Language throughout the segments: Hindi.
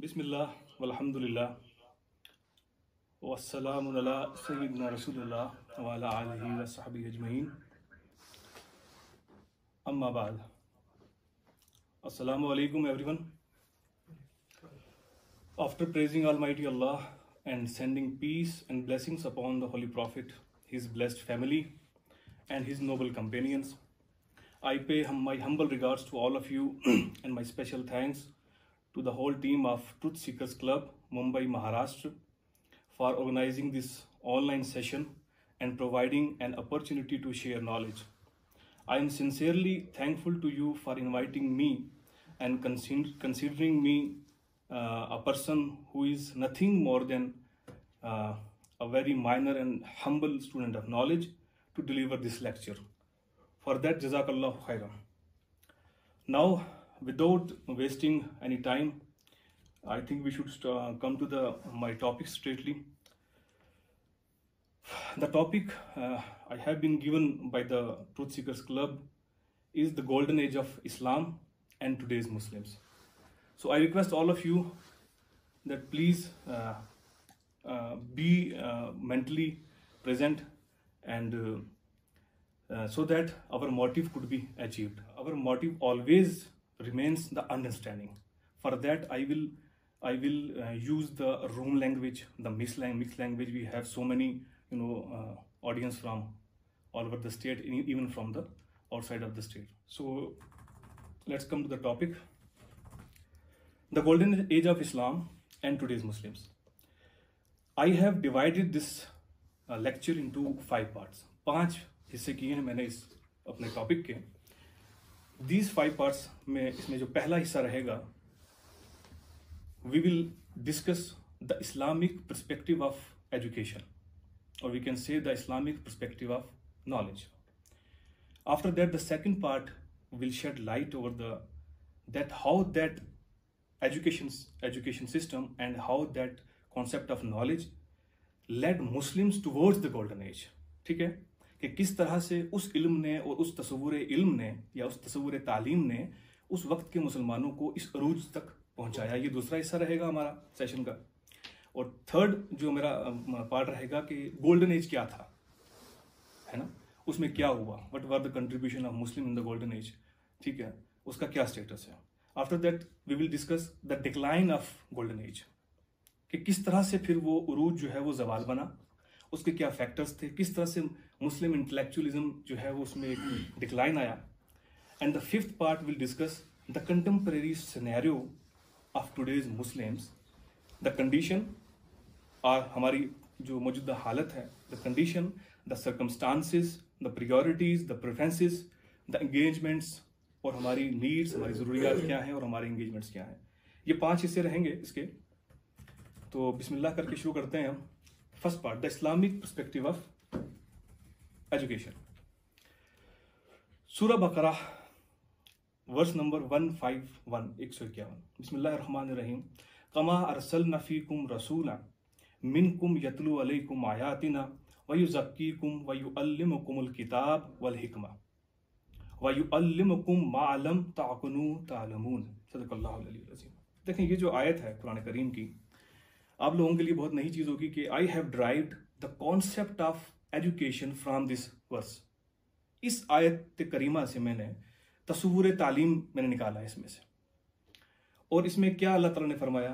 बिस्मिल्लाह वल्हम्दुलिल्लाह वस्सलामु अला सय्यिदिना रसूलिल्लाह व अला आलिहि व सहबिहि अजमईन अम्मा बाद। Assalamu alaikum everyone. After praising Almighty Allah and sending peace and blessings upon the Holy Prophet, his blessed family and his noble companions, I pay my humble regards to all of you and my special thanks to the whole team of Truth Seekers Club, Mumbai, Maharashtra, for organizing this online session and providing an opportunity to share knowledge. I am sincerely thankful to you for inviting me and considering me a person who is nothing more than a very minor and humble student of knowledge to deliver this lecture. For that, Jazakallahu khairan. Now, without wasting any time, I think we should come to my topic straightly. The topic I have been given by the Truth Seekers Club is the golden age of Islam and today's Muslims. So I request all of you that please be mentally present and so that our motive could be achieved. Our motive always remains the understanding. For that, I will use the room language, the mixed language. We have so many audience from all over the state, even from the outside of the state. So let's come to the topic: the golden age of Islam and today's Muslims. I have divided this lecture into 5 parts. 5 हिस्से किए हैं मैंने इस अपने टॉपिक के. These 5 parts में इसमें जो पहला हिस्सा रहेगा, we will discuss the Islamic perspective of education, or we can say the Islamic perspective of knowledge. After that, the second part will shed light over how that education system and how that concept of knowledge led Muslims towards the golden age. ठीक है, कि किस तरह से उस इल्म ने और उस तसव्वुर इल्म ने या उस तसव्वुर तालीम ने उस वक्त के मुसलमानों को इस अरूज तक पहुंचाया. ये दूसरा हिस्सा रहेगा हमारा सेशन का. और थर्ड जो मेरा पार्ट रहेगा कि गोल्डन एज क्या था, है ना, उसमें क्या हुआ, what were the contribution of Muslim in the golden age. ठीक है, उसका क्या स्टेटस है. After that we will discuss the decline of golden age, कि किस तरह से फिर वो उरूज जो है वो जवाल बना, उसके क्या फैक्टर्स थे, किस तरह से मुस्लिम इंटेलेक्चुअलिज्म जो है वो उसमें एक डिक्लाइन आया. And the fifth part will discuss the contemporary scenario of today's Muslims, the condition और हमारी जो मौजूदा हालत है, the condition, the circumstances, the priorities, the preferences, the engagements, और हमारी नीड्स, हमारी ज़रूरियात क्या हैं और हमारे एंगेजमेंट्स क्या हैं. ये 5 हिस्से रहेंगे इसके. तो बिस्मिल्लाह करके शुरू करते हैं हम. First part, the Islamic perspective of education. सूरह बकरा वर्स नंबर 151, 151. बिस्मिल्लाहिर्रहमानिर्रहीम. कमा अरसलना फीकुम रसूला मिनकुम यतलू अलैकुम आयातिना व युज़क्कीकुम व युअल्लिमुकुमुल किताब वल हिकमा व युअल्लिमुकुम मा लम ताकुनू तालमून. सदक़ल्लाहुल अलीयुल अज़ीम. देखें, ये जो आयत है कुरान करीम की, आप लोगों के लिए बहुत नई चीज़ होगी कि I have derived the concept of education from this verse. इस आयत करीमा से मैंने तस्वुर तालीम मैंने निकाला है इसमें से. और इसमें क्या अल्लाह ताला ने फरमाया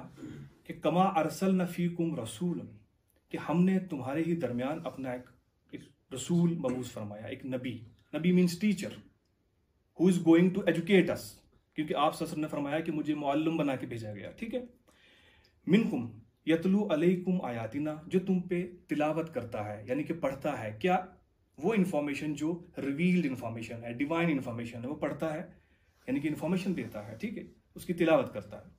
कि कमा अरसलना फीकुम रसूल, कि हमने तुम्हारे ही दरमियान अपना एक रसूल मबूस फरमाया, एक नबी. नबी means teacher who is going to educate us, क्योंकि आप सल्लल्लाहु अलैहि वसल्लम ने फरमाया कि मुझे मुअल्लिम बना के भेजा गया. ठीक है. मिनकुम यतलू अलैकुम आयातिना, जो तुम पे तिलावत करता है, यानी कि पढ़ता है. क्या? वो इन्फॉर्मेशन जो रिवील्ड इन्फॉर्मेशन है, डिवाइन इन्फॉर्मेशन है, वो पढ़ता है, यानी कि इन्फॉर्मेशन देता है. ठीक है, उसकी तिलावत करता है.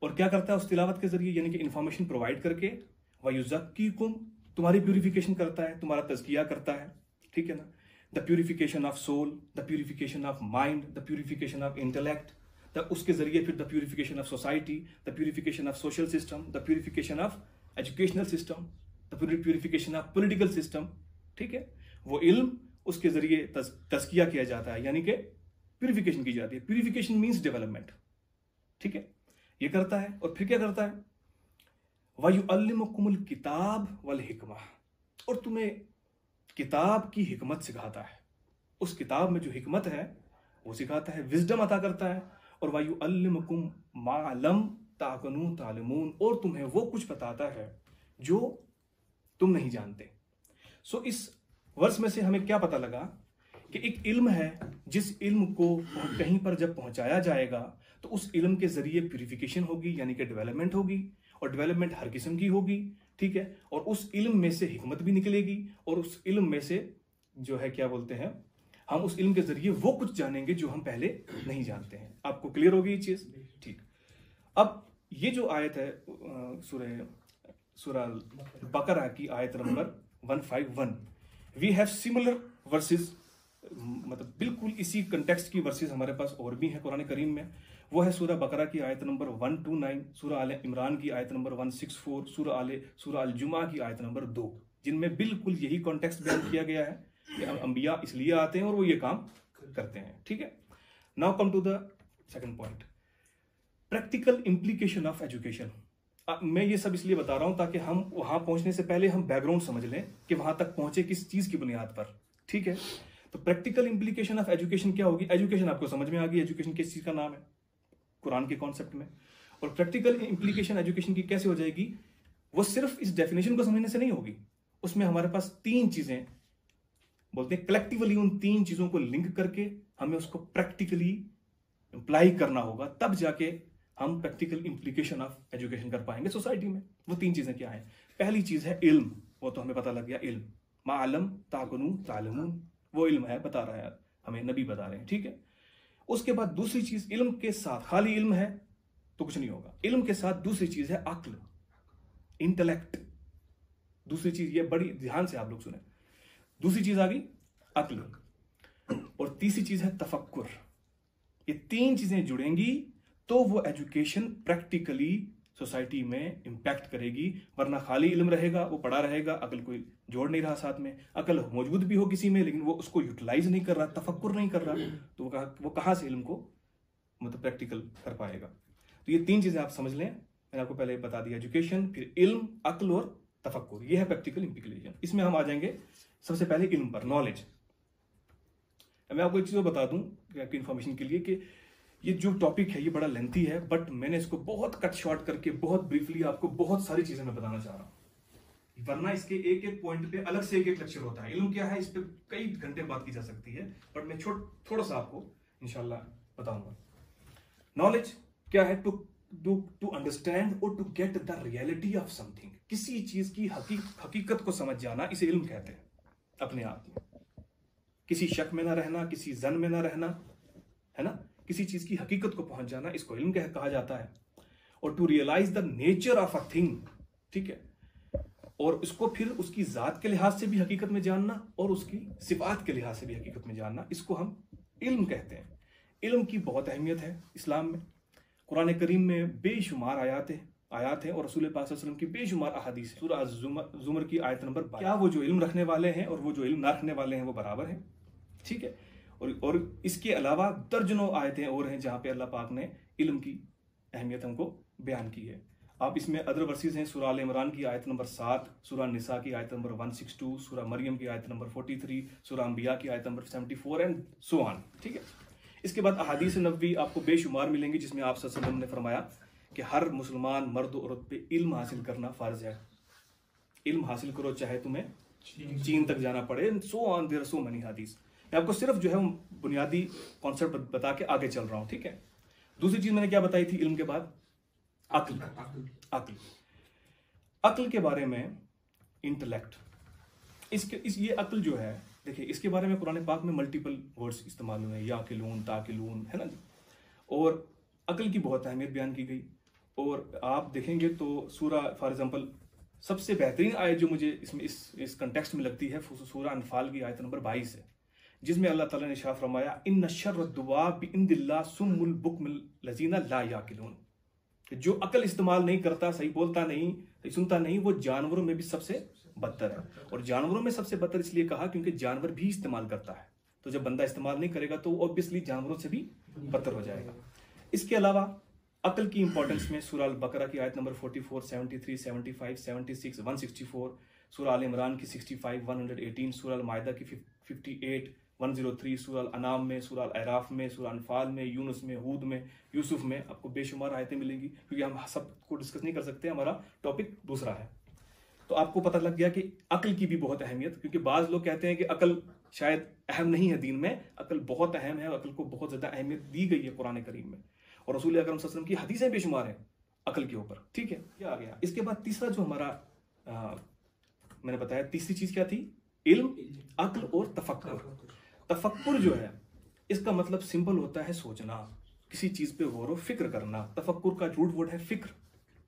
और क्या करता है उस तिलावत के जरिए, यानी कि इन्फॉर्मेशन प्रोवाइड करके. वयुज़क्कीकुम, तुम्हारी प्यूरिफिकेशन करता है, तुम्हारा तज़किया करता है. ठीक है ना. The purification of soul, the purification of mind, the purification of intellect, उसके जरिए फिर the purification of society, the purification of social system, the purification of educational system, the purification of political system. ठीक है, वो इल्म उसके जरिए तज़किया किया जाता है, यानी कि प्यूरिफिकेशन की जाती है. Purification means development. ठीक है, ये करता है। और फिर क्या करता है, वयुअल्लिमुकुमुल किताब वल हिकमा, और तुम्हें किताब की हिकमत सिखाता है, उस किताब में जो हिकमत है वो सिखाता है, विजडम अता करता है। और वयुअल्लिमुकुम मा लम ताकुनू तालिमून, और तुम्हें वो कुछ बताता है जो तुम नहीं जानते। सो इस वर्ष में से हमें क्या पता लगा कि एक इल्म है, जिस इल्म को कहीं पर जब पहुंचाया जाएगा तो उस इल्म के जरिए प्यूरिफिकेशन होगी, यानी कि डेवलपमेंट होगी, और डेवलपमेंट हर किस्म की होगी, ठीक है। और उस इल्म में से हिकमत भी निकलेगी, और उस इल्म में से जो है क्या बोलते हैं, हम उस इल्म के जरिए वो कुछ जानेंगे जो हम पहले नहीं जानते हैं। आपको क्लियर होगी ये चीज? ठीक। अब ये जो आयत है सूरह बकरा की आयत number 151, we have similar verses, मतलब बिल्कुल इसी कंटेक्स्ट की वर्सेस हमारे पास और भी है कुरान करीम में। वो है सूरह बकरा की आयत नंबर 129, सूरह आले इमरान की आयत नंबर 164, सूरह अल जुमा की आयत नंबर 2, जिनमें बिल्कुल यही कॉन्टेक्स्ट बयान किया गया है कि अंबिया इसलिए आते हैं और वो ये काम करते हैं, ठीक है। Now come to the second point, practical implication of education. मैं ये सब इसलिए बता रहा हूं ताकि हम वहां पहुंचने से पहले हम बैकग्राउंड समझ लें कि वहां तक पहुंचे किस चीज की बुनियाद पर, ठीक है। तो प्रैक्टिकल इम्प्लीकेशन ऑफ एजुकेशन क्या होगी? एजुकेशन आपको समझ में आ गई, एजुकेशन किस चीज का नाम है कुरान के कॉन्सेप्ट में। और प्रैक्टिकल इम्प्लीकेशन एजुकेशन की कैसे हो जाएगी? वो सिर्फ इस डेफिनेशन को समझने से नहीं होगी, उसमें हमारे पास 3 चीजें बोलते हैं, कलेक्टिवली उन 3 चीजों को लिंक करके हमें उसको प्रैक्टिकली अप्लाई करना होगा, तब जाके हम प्रैक्टिकल इम्प्लीकेशन ऑफ एजुकेशन कर पाएंगे सोसाइटी में। वो 3 चीजें क्या है? पहली चीज है इल्म, वो तो हमें पता लग गया, इल्म, मालम ताकुनू तालिमून, वो इल्म है, बता रहा है हमें, नबी बता रहे हैं, ठीक है। उसके बाद दूसरी चीज, इल्म के साथ खाली इल्म है तो कुछ नहीं होगा, इल्म के साथ दूसरी चीज है अक्ल, इंटेलेक्ट। दूसरी चीज, ये बड़ी ध्यान से आप लोग सुने, दूसरी चीज आ गई अक्ल, और तीसरी चीज है तफक्कुर। ये 3 चीजें जुड़ेंगी तो वो एजुकेशन प्रैक्टिकली सोसाइटी में इंपैक्ट करेगी, वरना खाली इल्म रहेगा, वो पढ़ा रहेगा, अकल कोई जोड़ नहीं रहा साथ में, अकल मौजूद भी हो किसी में लेकिन वो उसको यूटिलाइज नहीं कर रहा, तफक्कुर नहीं कर रहा, तो वो कहां से इल्म को मतलब प्रैक्टिकल कर पाएगा। तो ये 3 चीजें आप समझ लें, मैंने आपको पहले बता दिया, एजुकेशन, फिर इल्म, अक्ल और तफक्कुर, ये है प्रैक्टिकल इम्प्लीकेशन। इसमें हम आ जाएंगे सबसे पहले इल्म पर, नॉलेज। मैं आपको एक चीज बता दूं आपकी इंफॉर्मेशन के लिए कि ये जो टॉपिक है ये बड़ा लेंथी है, बट मैंने इसको बहुत कट शॉर्ट करके बहुत ब्रीफली आपको बहुत सारी चीजें मैं बताना चाह रहा हूं, वरना इसके एक एक पॉइंट पे अलग से एक एक लेक्चर होता है। इल्म क्या है, इस पे कई घंटे बात की जा सकती है, बट मैं थोड़ा सा आपको इंशाल्लाह बताऊंगा। नॉलेज क्या है? टू अंडरस्टैंड और to get the reality of something, किसी चीज की हकीकत को समझ जाना, इसे इल्म कहते हैं। अपने आप में किसी शक में ना रहना, किसी जन में ना रहना, है ना, किसी चीज की हकीकत को पहुंच जाना, इसको इल्म कहा जाता है। और to realise the nature of a thing, ठीक है, और इसको फिर उसकी जात के लिहाज से भी हकीकत में जानना और उसकी सिफात के लिहाज से भी हकीकत में जानना, इसको हम इल्म कहते हैं। इल्म की बहुत अहमियत है इस्लाम में। कुरान करीम में बेशुमार आयात हैं और रसूल पाक सल्लल्लाहु अलैहि वसल्लम की बेशुमार अहादीस। सूरह ज़ुमर की आयत नंबर 12, क्या वो जो इल्म रखने वाले हैं और वो जो इल्म ना रखने वाले हैं वो बराबर हैं, ठीक है। और इसके अलावा दर्जनों आयतें और हैं जहां पे अल्लाह पाक ने इल्म की अहमियत हमको बयान की है। आप इसमें अदर वर्सेस हैं, सूरह आल इमरान की आयत नंबर 7, सूरह निसा की आयत नंबर 162, सूरह मरियम की आयत नंबर 43, सूरह अंबिया की आयत नंबर 74 एंड सो ऑन, ठीक है। इसके बाद अहादीस नबवी आपको बेशुमार मिलेंगी जिसमें आप सल्लल्लाहु अलैहि वसल्लम ने फरमाया कि हर मुसलमान मर्द औरत पे इल्म हासिल करना फर्ज है। इल्म हासिल करो चाहे तुम्हें चीन तक जाना पड़े, so on, there so many हदीस। मैं आपको सिर्फ जो है बुनियादी कॉन्सेप्ट बता के आगे चल रहा हूं, ठीक है। दूसरी चीज मैंने क्या बताई थी इल्म के बाद? अक्ल। अक्ल के बारे में इंटेलेक्ट, ये अक्ल जो है, देखिए इसके बारे में कुरान पाक में मल्टीपल वर्ड्स इस्तेमाल हुए हैं, याकिलून, ताकिलून, है ना जी। और अक्ल की बहुत अहमियत बयान की गई। और आप देखेंगे तो सूरह, फॉर एग्जांपल सबसे बेहतरीन आयत जो मुझे इसमें इस कंटेक्स्ट में लगती है सूरह अनफाल की आयत नंबर 22 है, जिसमें अल्लाह ताला ने इरशाद फरमाया इन्न शर्र दुआब बिइंदिल्लाह सुम्मुल बुकमुल लजीना ला याकिलून, जो अकल इस्तेमाल नहीं करता, सही बोलता नहीं, सही सुनता नहीं, वो जानवरों में भी सबसे बदतर है। और जानवरों में सबसे बदतर इसलिए कहा क्योंकि जानवर भी इस्तेमाल करता है, तो जब बंदा इस्तेमाल नहीं करेगा तो ऑब्वियसली जानवरों से भी बदतर हो जाएगा। इसके अलावा अक्ल की इंपॉर्टेंस में सूरह अल बकरा की आयत नंबर 44, 73, 75, 76, 164, सूरह आल इमरान की 65, 118, सूरह अल माइदा की 58, 103, सूरह अल अनाम में, सूरह अल अराफ में, सूरह अनफाल में, यूनुस में, हूद में, यूसुफ में आपको बेशुमार आयतें मिलेंगी, क्योंकि हम सबको डिस्कस नहीं कर सकते, हमारा टॉपिक दूसरा है। तो आपको पता लग गया कि अक्ल की भी बहुत अहमियत, क्योंकि बाज लोग कहते हैं कि अक्ल शायद अहम नहीं है दीन में, अक्ल बहुत अहम है, अक्ल को बहुत ज्यादा अहमियत दी गई है कुरान करीम में, और रसूल अकरम सल्लल्लाहु अलैहि वसल्लम की हदीसें बेशुमार हैं अक्ल के ऊपर। ठीक है, ये आ गया। इसके बाद तीसरा जो हमारा मैंने बताया, तीसरी चीज क्या थी? इल्म, अक्ल और तफक्कुर। तफक्कुर जो है इसका मतलब सिंपल होता है सोचना, किसी चीज पे गौर व फिक्र करना। तफक्कुर का रूट वर्ड है फिक्र,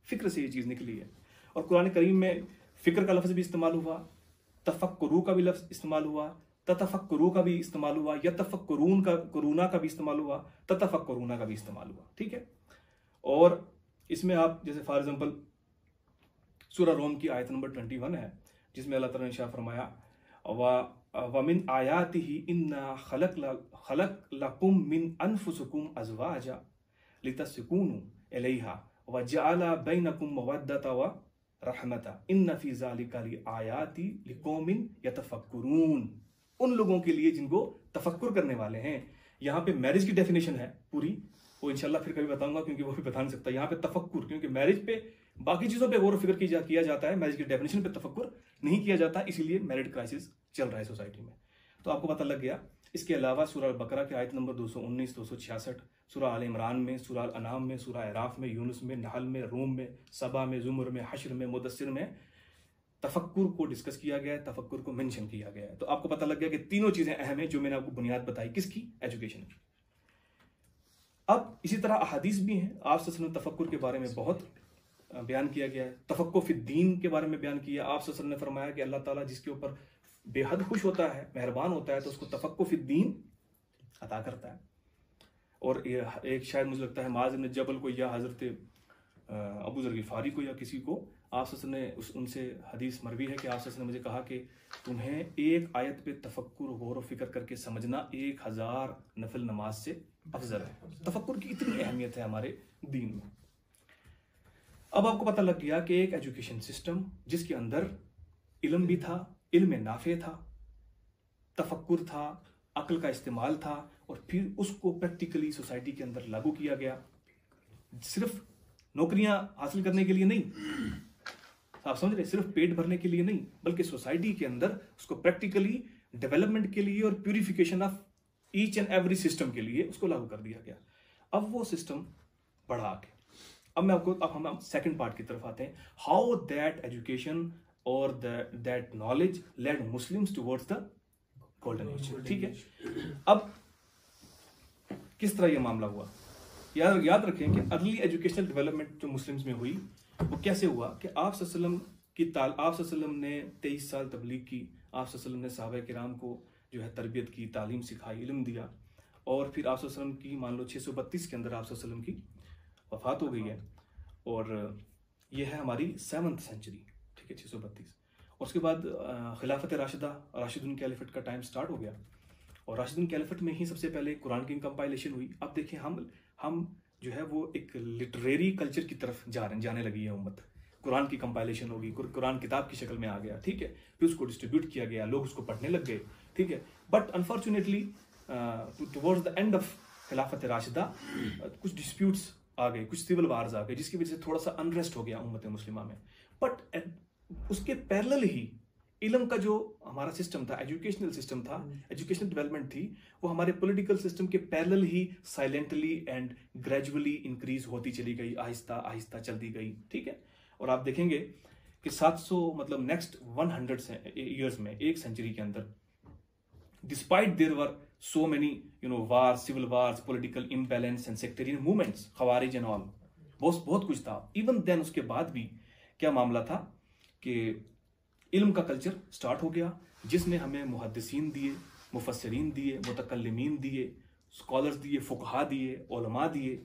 फिक्र से ये चीज निकली है। और कुरान करीम में फिक्र का लफ्ज भी इस्तेमाल हुआ, तफक्कुरू का भी लफ्ज इस्तेमाल हुआ, ततफक्कुरू का भी इस्तेमाल हुआ, यतफक्कुरून का कुरूना का भी इस्तेमाल हुआ, ततफक्कुरूना का भी इस्तेमाल हुआ। ठीक है, और इसमें आप जैसे फॉर एग्जांपल सूरह रोम की आयत नंबर 21 है, जिसमें अल्लाह ताला ने इरशाद फरमाया, वमिन आयातिही इन्ना खलक लकुम मिन अनफुसिकुम अज़वाजा लितस्कुनु इलैहा वजअला बैनकुम मवद्दता व रहमता इन्न फी ज़ालिका लिआयाति लिकौमिन यतफक्कुरून। उन लोगों के लिए जिनको तफक्कुर करने वाले हैं। यहाँ पे मैरिज की डेफिनेशन है पूरी, वो इंशाल्लाह फिर कभी बताऊंगा, क्योंकि वो भी बता नहीं सकता। यहाँ पे तफक्कुर, क्योंकि मैरिज पे बाकी चीजों पे गौर फिक्र किया जाता है, मैरिज की डेफिनेशन पे तफक्कुर नहीं किया जाता, इसीलिए मैरिड क्राइसिस चल रहा है सोसाइटी में। तो आपको पता लग गया। इसके अलावा सूरह बकरा की आयत नंबर 219, 266, सूरह आल इमरान में, सूरह अल अनाम में, सूरह अराफ में, यूनुस में, नहल में, रूम में, सबा में, जुमर में, हश्र में, मुदस्सिर में तफक्कुर को डिस्कस किया गया है, तफक्कुर को मेंशन किया गया है। तो आपको पता लग गया कि तीनों चीजें अहम है जो मैंने आपको बुनियाद बताई, किसकी? एजुकेशन की। अब इसी तरह अहादीस भी हैं, आप सल्लल्लाहु अलैहि वसल्लम तफक्कुर के बारे में बहुत बयान किया गया है। तफक्कुर फिद दीन के बारे में बयान किया। आप सल्लल्लाहु अलैहि वसल्लम ने फरमाया कि अल्लाह ताला जिसके ऊपर बेहद खुश होता है, मेहरबान होता है, तो उसको तफक्कुर फिद दीन अता करता है। और एक शायद मुझे लगता है माज़ इब्न जबल को या हजरत अबू ज़र गिफ़ारी को या किसी को आप सल्लल्लाहु अलैहि वसल्लम ने उनसे हदीस मरवी है कि आप सल्लल्लाहु अलैहि वसल्लम ने मुझे कहा कि तुम्हें एक आयत पे तफक्कुर गौर व फिक्र करके समझना 1000 नफल नमाज से अफजल है। तफक्कुर की इतनी अहमियत है हमारे दीन में। अब आपको पता लग गया कि एक एजुकेशन सिस्टम जिसके अंदर इल्म भी था, इल्म नाफे था, तफक्कुर था, अक्ल का इस्तेमाल था, और फिर उसको प्रैक्टिकली सोसाइटी के अंदर लागू किया गया। सिर्फ नौकरियां हासिल करने के लिए नहीं, आप समझ रहे, सिर्फ पेट भरने के लिए नहीं, बल्कि सोसाइटी के अंदर उसको प्रैक्टिकली डेवलपमेंट के लिए और purification of each and every system के लिए उसको लागू कर दिया गया। अब वो सिस्टम बढ़ा के अब हम सेकंड पार्ट की तरफ आते हैं, हाउ दैट एजुकेशन और that knowledge led Muslims towards the golden age. ठीक है, अब किस तरह यह मामला हुआ? याद रखें कि अर्ली एजुकेशनल डेवलपमेंट जो मुस्लिम्स में हुई वो कैसे हुआ कि आप सल्लल्लाहु अलैहि वसल्लम ने 23 साल तबलीग की, आप सल्लल्लाहु अलैहि वसल्लम ने सहाबा किराम को जो है तरबियत की, तालीम सिखाई, इल्म दिया, और फिर आप सल्लल्लाहु अलैहि वसल्लम की मान लो 632 के अंदर आप सल्लल्लाहु अलैहि वसल्लम की वफात हो गई है, और ये है हमारी 7th सेंचुरी। ठीक है, 632। और उसके बाद खिलाफत राशिदा, राशिदुन कैलिफेट का टाइम स्टार्ट हो गया, और राशिदुन कैलिफेट में ही सबसे पहले कुरान की कंपाइलेशन हुई। अब देखिए हम जो है वो एक लिटरेरी कल्चर की तरफ जाने लगी है उम्मत। कुरान की कंपाइलेशन होगी, कुरान किताब की शक्ल में आ गया। ठीक है, फिर उसको डिस्ट्रीब्यूट किया गया, लोग उसको पढ़ने लग गए। ठीक है, but unfortunately towards the end of खिलाफत राशिदा कुछ डिस्प्यूट्स आ गए, कुछ सिविल वार्स आ गए, जिसकी वजह से थोड़ा सा अनरेस्ट हो गया उम्मत मुस्लिमा में। बट उसके पैरेलल ही इल्म का जो हमारा सिस्टम था, एजुकेशनल सिस्टम था, एजुकेशनल डेवलपमेंट थी, वो हमारे पॉलिटिकल सिस्टम के parallel he silently and gradually increase होती चली गई, आहिस्ता आहिस्ता चलती गई। ठीक है, और आप देखेंगे कि 700 मतलब नेक्स्ट 100 ईयर्स में, एक सेंचुरी के अंदर, despite there were so many wars, civil wars, political imbalance and sectarian movements, Khawarij and all, बहुत कुछ था। इवन देन उसके बाद भी क्या मामला था कि इल्म का कल्चर स्टार्ट हो गया, जिसने हमें मुहद्दिसीन दिए, मुफस्सिरीन दिए, मुतकल्लिमीन दिए, स्कॉलर्स दिए, फुकहा दिए, उलमा दिए,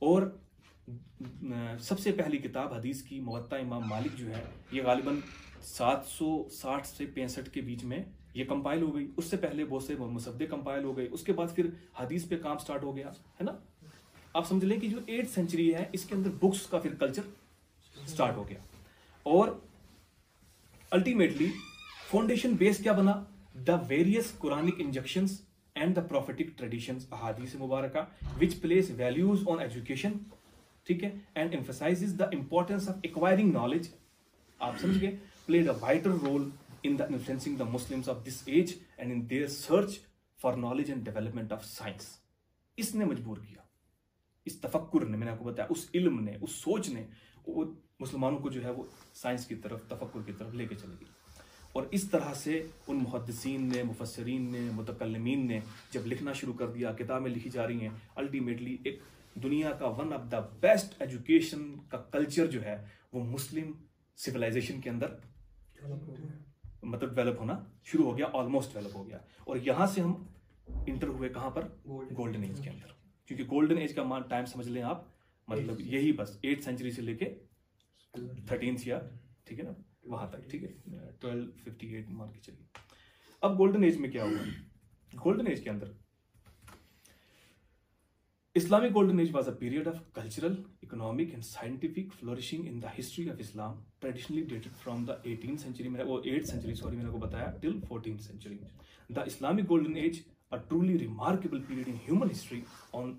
और सबसे पहली किताब हदीस की मुवत्ता इमाम मालिक जो है, ये गालिबन 760 से 65 के बीच में ये कंपाइल हो गई। उससे पहले बहुत से मुसद्दे कंपाइल हो गए, उसके बाद फिर हदीस पे काम स्टार्ट हो गया, है ना। आप समझ लें कि जो 8th सेंचुरी है इसके अंदर बुक्स का फिर कल्चर स्टार्ट हो गया, और अल्टीमेटली फाउंडेशन बेस क्या बना, the various Quranic injunctions and the prophetic traditions अहादीस मुबारका which places values on education, ठीक है, and emphasizes the importance of acquiring knowledge, आप समझ गए, played a vital role in the influencing the Muslims of this age and in their search for knowledge and development of science. इसने मजबूर किया, इस तफक्कुर ने, मैंने आपको बताया, उस इल्म ने, उस सोच ने वो मुसलमानों को जो है वो साइंस की तरफ, तफक्कुर की तरफ लेके चली गई। और इस तरह से उन मुहद्दिसीन ने, मुफस्सिरीन ने, मुतकल्लिमीन ने जब लिखना शुरू कर दिया, किताबें लिखी जा रही हैं, अल्टीमेटली एक दुनिया का one of the best education का कल्चर जो है वो मुस्लिम सिविलाइजेशन के अंदर मतलब डेवलप होना शुरू हो गया, ऑलमोस्ट डेवलप हो गया। और यहाँ से हम इंटर हुए कहाँ पर, गोल्डन एज के अंदर, क्योंकि गोल्डन एज का टाइम समझ लें आप, मतलब यही बस 8th सेंचुरी से लेके 13th या, ठीक है ना, वहां तक, ठीक है, 1258 मान के चलिए। अब गोल्डन एज में क्या हुआ, गोल्डन एज के अंदर Islamic golden age was a period of cultural, economic and scientific flourishing in the history of Islam, traditionally dated from the 18th century, वो 8th century, sorry, मैंने को बताया, till 14th century. The Islamic golden age, a truly remarkable period in human history on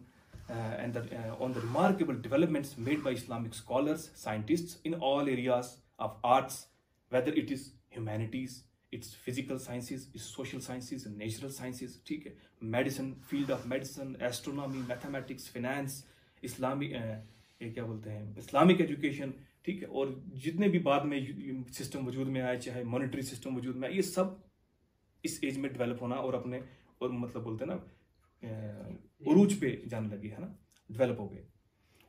the remarkable developments made by Islamic scholars, scientists in all areas of arts, whether it is humanities, it's physical sciences, it's social sciences and natural sciences, ठीक है, medicine, field of medicine, astronomy, mathematics, finance, इस्लामी ये क्या बोलते हैं, इस्लामिक एजुकेशन, ठीक है, और जितने भी बाद में सिस्टम वजूद में आए, चाहे मॉनेटरी सिस्टम वजूद में आए, ये सब इस एज में डेवलप होना और अपने, और मतलब बोलते हैं ना उरूज पे जाने लगे, है ना, डेवलप हो गए।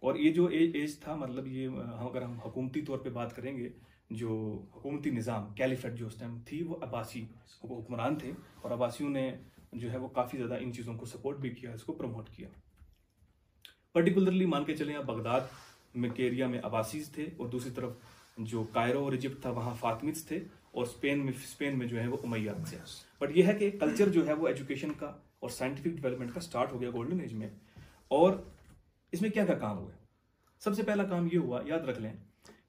और ये जो एज था, मतलब ये अगर हम हुकूमती तौर पे बात करेंगे, जो हुकूमती निज़ाम कैलिफेट जो उस टाइम थी, वो अब्बासी हुक्मरान थे, और अब्बासियों ने जो है वो काफ़ी ज़्यादा इन चीज़ों को सपोर्ट भी किया, इसको प्रमोट किया। पर्टिकुलरली मान के चलें आप, बगदाद में के एरिया में अब्बासीज थे, और दूसरी तरफ जो कायरो और इजिप्ट था वहाँ फातिमिड्स थे, और स्पेन में जो है वो उमैयाद थे। बट ये है कि कल्चर जो है वो एजुकेशन का और साइंटिफिक डेवलपमेंट का स्टार्ट हो गया गोल्डन एज में। और इसमें क्या क्या काम हुए, सबसे पहला काम ये हुआ, याद रख लें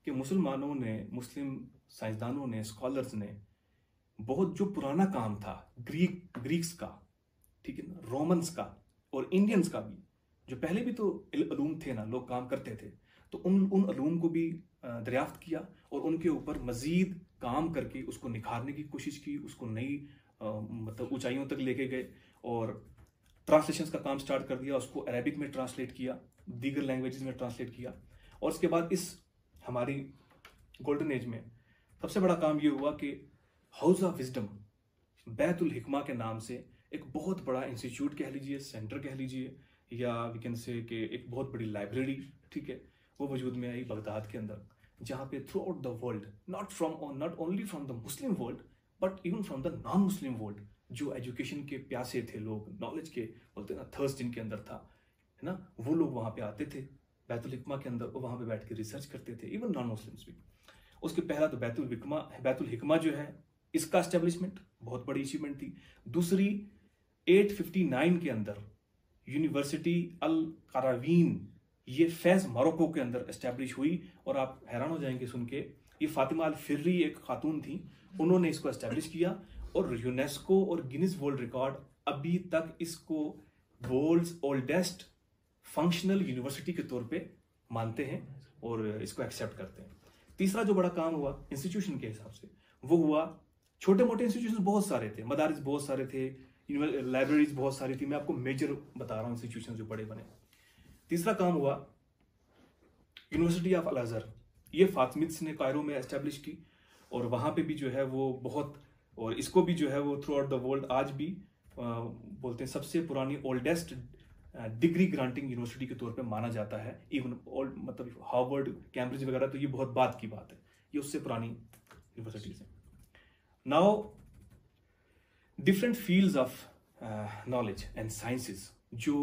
कि मुसलमानों ने, मुस्लिम साइंसदानों ने, स्कॉलर्स ने बहुत जो पुराना काम था ग्रीक्स का, ठीक है ना, रोमन्स का और इंडियंस का भी, जो पहले भी तो अलूम थे ना, लोग काम करते थे, तो उन अलूम को भी दरियाफ्त किया और उनके ऊपर मजीद काम करके उसको निखारने की कोशिश की, उसको नई मतलब ऊंचाइयों तक लेके गए, और ट्रांसलेशंस का काम स्टार्ट कर दिया, उसको अरेबिक में ट्रांसलेट किया, दीगर लैंग्वेजेस में ट्रांसलेट किया। और उसके बाद इस हमारी गोल्डन एज में सबसे बड़ा काम ये हुआ कि हाउस ऑफ विजडम, बैतुल हिकमा के नाम से एक बहुत बड़ा इंस्टीट्यूट कह लीजिए, सेंटर कह लीजिए, या वी कैन से कि एक बहुत बड़ी लाइब्रेरी, ठीक है, वो वजूद में आई बगदाद के अंदर, जहाँ पे through out the world, not only from the Muslim world but even from the non Muslim world, जो एजुकेशन के प्यासे थे लोग, नॉलेज के बोलते हैं ना, थर्स्ट जिनके अंदर था, है ना, वो लोग वहाँ पे आते थे बैतुल हिकमा के अंदर, वहाँ पे बैठ के रिसर्च करते थे, इवन नॉन मुस्लिम्स भी। उसके पहला तो बैतुल हिकमा जो है, इसका एस्टेब्लिशमेंट बहुत बड़ी अचीवमेंट थी। दूसरी 859 के अंदर यूनिवर्सिटी अल करावीन, ये फैज मोरक्को के अंदर एस्टेब्लिश हुई, और आप हैरान हो जाएंगे सुन के, ये फातिमा अल फिर्री एक खातून थी, उन्होंने इसको एस्टेब्लिश किया, और यूनेस्को और गिनीज वर्ल्ड रिकॉर्ड अभी तक इसको वर्ल्ड्स ओल्डेस्ट फंक्शनल यूनिवर्सिटी के तौर पे मानते हैं और इसको एक्सेप्ट करते हैं। तीसरा जो बड़ा काम हुआ इंस्टीट्यूशन के हिसाब से, वो हुआ, छोटे मोटे इंस्टीट्यूशन बहुत सारे थे, मदारिस बहुत सारे थे, लाइब्रेरीज बहुत सारी थी, मैं आपको मेजर बता रहा हूँ इंस्टीट्यूशन जो बड़े बने। तीसरा काम हुआ यूनिवर्सिटी ऑफ अल अज़हर, ये फातिमिड्स ने कायरो में एस्टेब्लिश की, और वहाँ पे भी जो है वो बहुत, और इसको भी जो है वो थ्रू आउट द वर्ल्ड आज भी बोलते हैं सबसे पुरानी ओल्डेस्ट डिग्री ग्रांटिंग यूनिवर्सिटी के तौर पे माना जाता है। इवन मतलब हार्वर्ड, कैम्ब्रिज वगैरह तो ये बहुत बाद की बात है, ये उससे पुरानी यूनिवर्सिटीज है। Now different fields of knowledge and sciences जो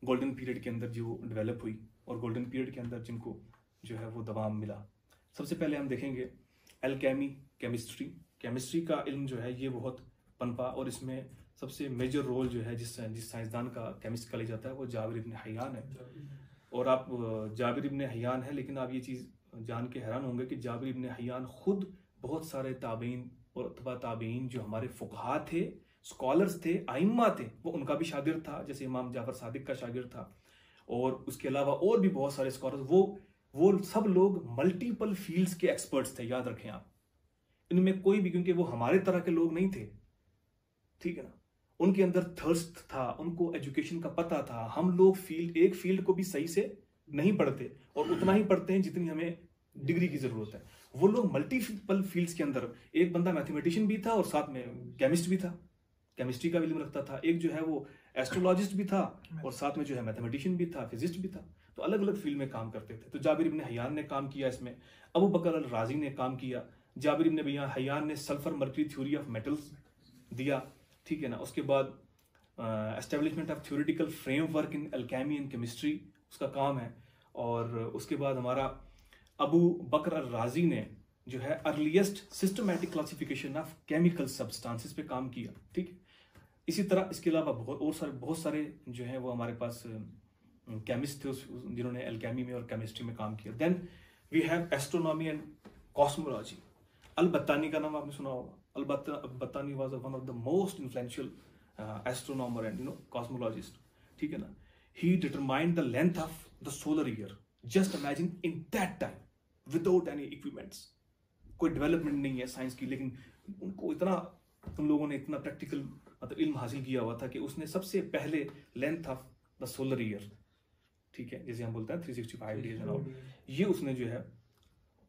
गोल्डन पीरियड के अंदर जो डेवलप हुई, और गोल्डन पीरियड के अंदर जिनको जो है वो दवाम मिला। सबसे पहले हम देखेंगे एल्केमी, केमिस्ट्री का इल्म जो है ये बहुत पनपा, और इसमें सबसे मेजर रोल जो है जिस साइंसदान का केमिस्ट का लिया जाता है वो जाबिर इब्न हय्यान है। और आप जाबिर इब्न हयान है, लेकिन आप ये चीज़ जान के हैरान होंगे कि जाबिर इब्न हयान खुद बहुत सारे ताबीन और अतबा ताबीन जो हमारे फुकहा थे, स्कॉलर्स थे, आइम्मा थे, वो उनका भी शागिर्द था, जैसे इमाम जाफर सादिक का शागिर्द था। और उसके अलावा और भी बहुत सारे स्कॉलर्स, वो सब लोग मल्टीपल फील्ड्स के एक्सपर्ट्स थे, याद रखें आप। इनमें कोई भी, क्योंकि वो हमारे तरह के लोग नहीं थे, ठीक है ना, उनके अंदर थर्स्ट था, उनको एजुकेशन का पता था। हम लोग एक फील्ड को भी सही से नहीं पढ़ते, और उतना ही पढ़ते हैं जितनी हमें डिग्री की जरूरत है। वो लोग मल्टीपल फील्ड्स के अंदर, एक बंदा मैथमेटिशियन भी था और साथ में केमिस्ट भी था, केमिस्ट्री का भी इल्म रखता था। एक जो है वो एस्ट्रोलॉजिस्ट भी था और साथ में जो है मैथमेटिशियन भी था, फिजिस्ट भी था। तो अलग अलग फील्ड में काम करते थे। तो जाबिर इब्न हयान ने काम किया इसमें, अबू बकर अल राजी ने काम किया, जाबिर इब्न हयान ने sulphur mercury theory of metals दिया, ठीक है ना। उसके बाद establishment of theoretical framework in alchemy and chemistry उसका काम है। और उसके बाद हमारा अबू बकर अल राजी ने जो है earliest systematic classification of chemical substances पे काम किया, ठीक है। इसी तरह इसके अलावा बहुत सारे जो है वो हमारे पास केमिस्ट थे जिन्होंने एल्केमी में और केमिस्ट्री में काम किया। Then we have astronomy and cosmology. Al Battani का नाम आपने सुना होगा। Al Battani was one of the most influential astronomer and cosmologist, ठीक है ना। He determined the length of the solar year. Just imagine in that time without any equipments, कोई डेवलपमेंट नहीं है साइंस की, लेकिन उनको उन लोगों ने इतना प्रैक्टिकल मतलब इल्म हासिल किया हुआ था कि उसने सबसे पहले length of the solar year, ठीक है, जैसे हम बोलते हैं 365 डेज एंड ऑल, ये उसने जो है।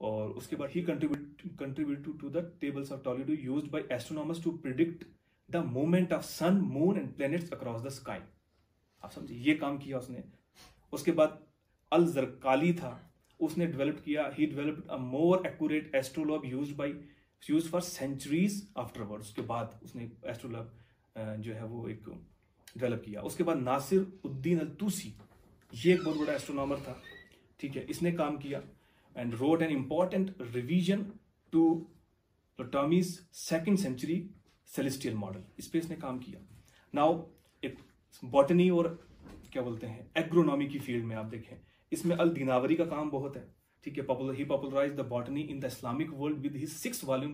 और उसके बाद he contributed to the tables of Toledo used by astronomers to predict the movement of sun, moon and planets across the sky. आप समझिए, ये काम किया उसने। उसके बाद अल जरकाली था, उसने he developed a more accurate astrolabe used for centuries afterwards. उसके बाद उसने एस्ट्रोलॉब जो है वो एक डेवलप किया। उसके बाद नासिर उद्दीन अल तूसी, ये एक बहुत बड़ा एस्ट्रोनॉमर था, ठीक है, इसने काम किया and wrote an important revision to Ptolemy's 2nd century celestial model, इस पे इसने काम किया। नाउ एक बॉटनी और क्या बोलते हैं एग्रोनॉमी की फील्ड में आप देखें, इसमें अल दीनावरी का काम बहुत है, ठीक है। He popularized the botany in the Islamic world with his 6 volume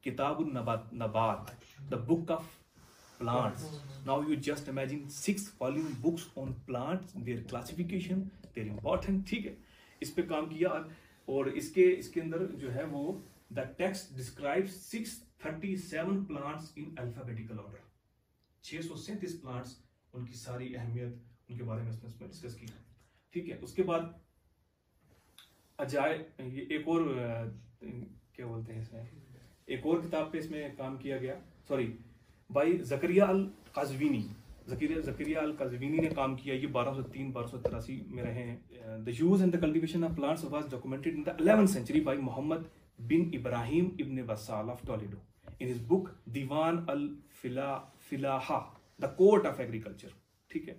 Kitabun Nabat, the book of plants. Now you just imagine 6 volume books on plants, their classification, their important, ठीक है, इस पे काम किया। और इसके अंदर जो है वो the text describes 637 plants in alphabetical order, 637 plants, उनकी सारी अहमियत, उनके बारे में इसमें डिस्कस किया, ठीक है। उसके बाद ये एक और क्या बोलते हैं इसमें, एक और किताब पे इसमें काम किया गया, सॉरी, भाई ज़करिया अल क़ज़वीनी, ज़करिया अल क़ज़वीनी ने काम किया। ये 1203-1283 में रहे हैं। The use and the cultivation of plants was documented in the 11th century by Mohammed bin Ibrahim ibn Bassal of Toledo in his book Diwan al Filaha the court of agriculture, ठीक है।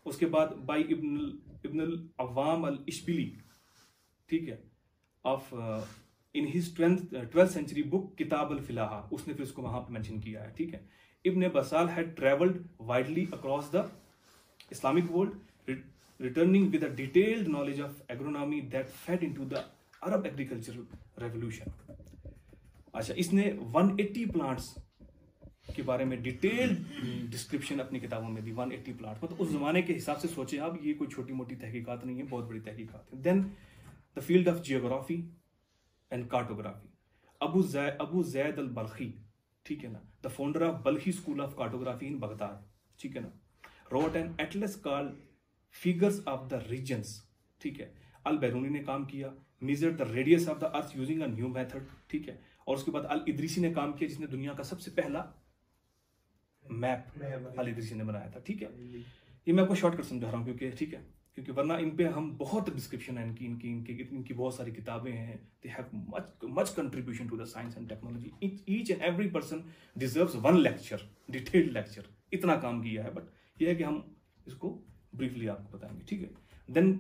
उसके बाद बाय इब्न अल अवाम अल इशबिली, ठीक है, of in his 12th century book किताब अल फिलाहा, उसने फिर उसको वहां पे मेंशन किया है, ठीक है। इब्न Basal had traveled widely across the Islamic world, returning with a detailed knowledge of agronomy that fed into the Arab agricultural revolution. अच्छा, इसने 180 प्लांट्स के बारे में डिटेल्ड डिस्क्रिप्शन अपनी किताबों में दी। 180 प्लांट्स, मतलब उस जमाने के हिसाब से सोचे आप, ये कोई छोटी मोटी तहकीकात नहीं है, बहुत बड़ी तहकीकात है। Then the field of geography and cartography, Abu Zaid al Balkhi, ठीक है ना, the founder of Balkhi school of cartography in Baghdad, ठीक है ना, wrote an atlas called figures of the regions, ठीक है। अल बैरूनी ने काम किया, measure the radius of the earth using a new method, ठीक है। और उसके बाद अल इदरीसी ने काम किया, जिसने दुनिया का सबसे पहला मैप अल इदरीसी ने बनाया था, ठीक है। ये मैं आपको शॉर्टकट समझा रहा हूँ क्योंकि, ठीक है, क्योंकि वरना इन पे हम बहुत डिस्क्रिप्शन है इनकी बहुत सारी किताबें हैं। They have much contribution to the science and technology. Each and every person deserves one lecture, detailed lecture, इतना काम किया है। बट ये है कि हम इसको ब्रीफली आपको बताएंगे, ठीक है। देन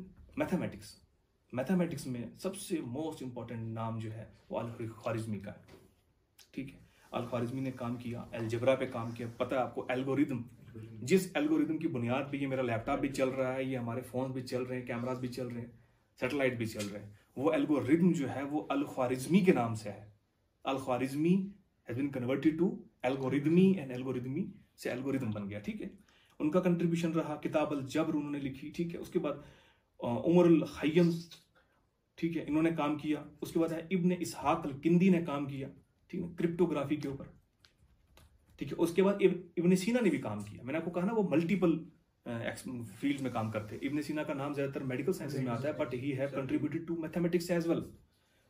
मैथमेटिक्स में सबसे मोस्ट इंपॉर्टेंट नाम जो है वो अल ख्वारिज़मी का है, ठीक है। अल ख्वारिज़मी ने काम किया, अलजेब्रा पे काम किया, पता है आपको एल्गोरिदम जिस एल्गोरिदम की बुनियाद पे ये मेरा लैपटॉप भी चल रहा है, ये हमारे फोन भी चल रहे हैं, कैमरास भी चल रहे हैं, सैटेलाइट भी चल रहे हैं, वो एल्गोरिदम जो है वो अल ख्वारिज़मी के नाम से है। Al Khwarizmi has been converted to algorithmi and algorithmi से एल्गोरिदम बन गया। ठीक है, उनका कंट्रीब्यूशन रहा। किताब अल जब्र उन्होंने लिखी। ठीक है, उसके बाद उमर अल खय्यम, ठीक है, इन्होंने काम किया। उसके बाद है इब्न इसहाक अल किंदी ने काम किया, ठीक है, क्रिप्टोग्राफी के ऊपर। ठीक है, उसके बाद इब्न सीना ने भी काम किया। मैंने आपको कहा ना वो मल्टीपल फील्ड में काम करते। इब्न सीना का नाम ज्यादातर मेडिकल साइंसेज में आता है, but he have contributed to mathematics as well.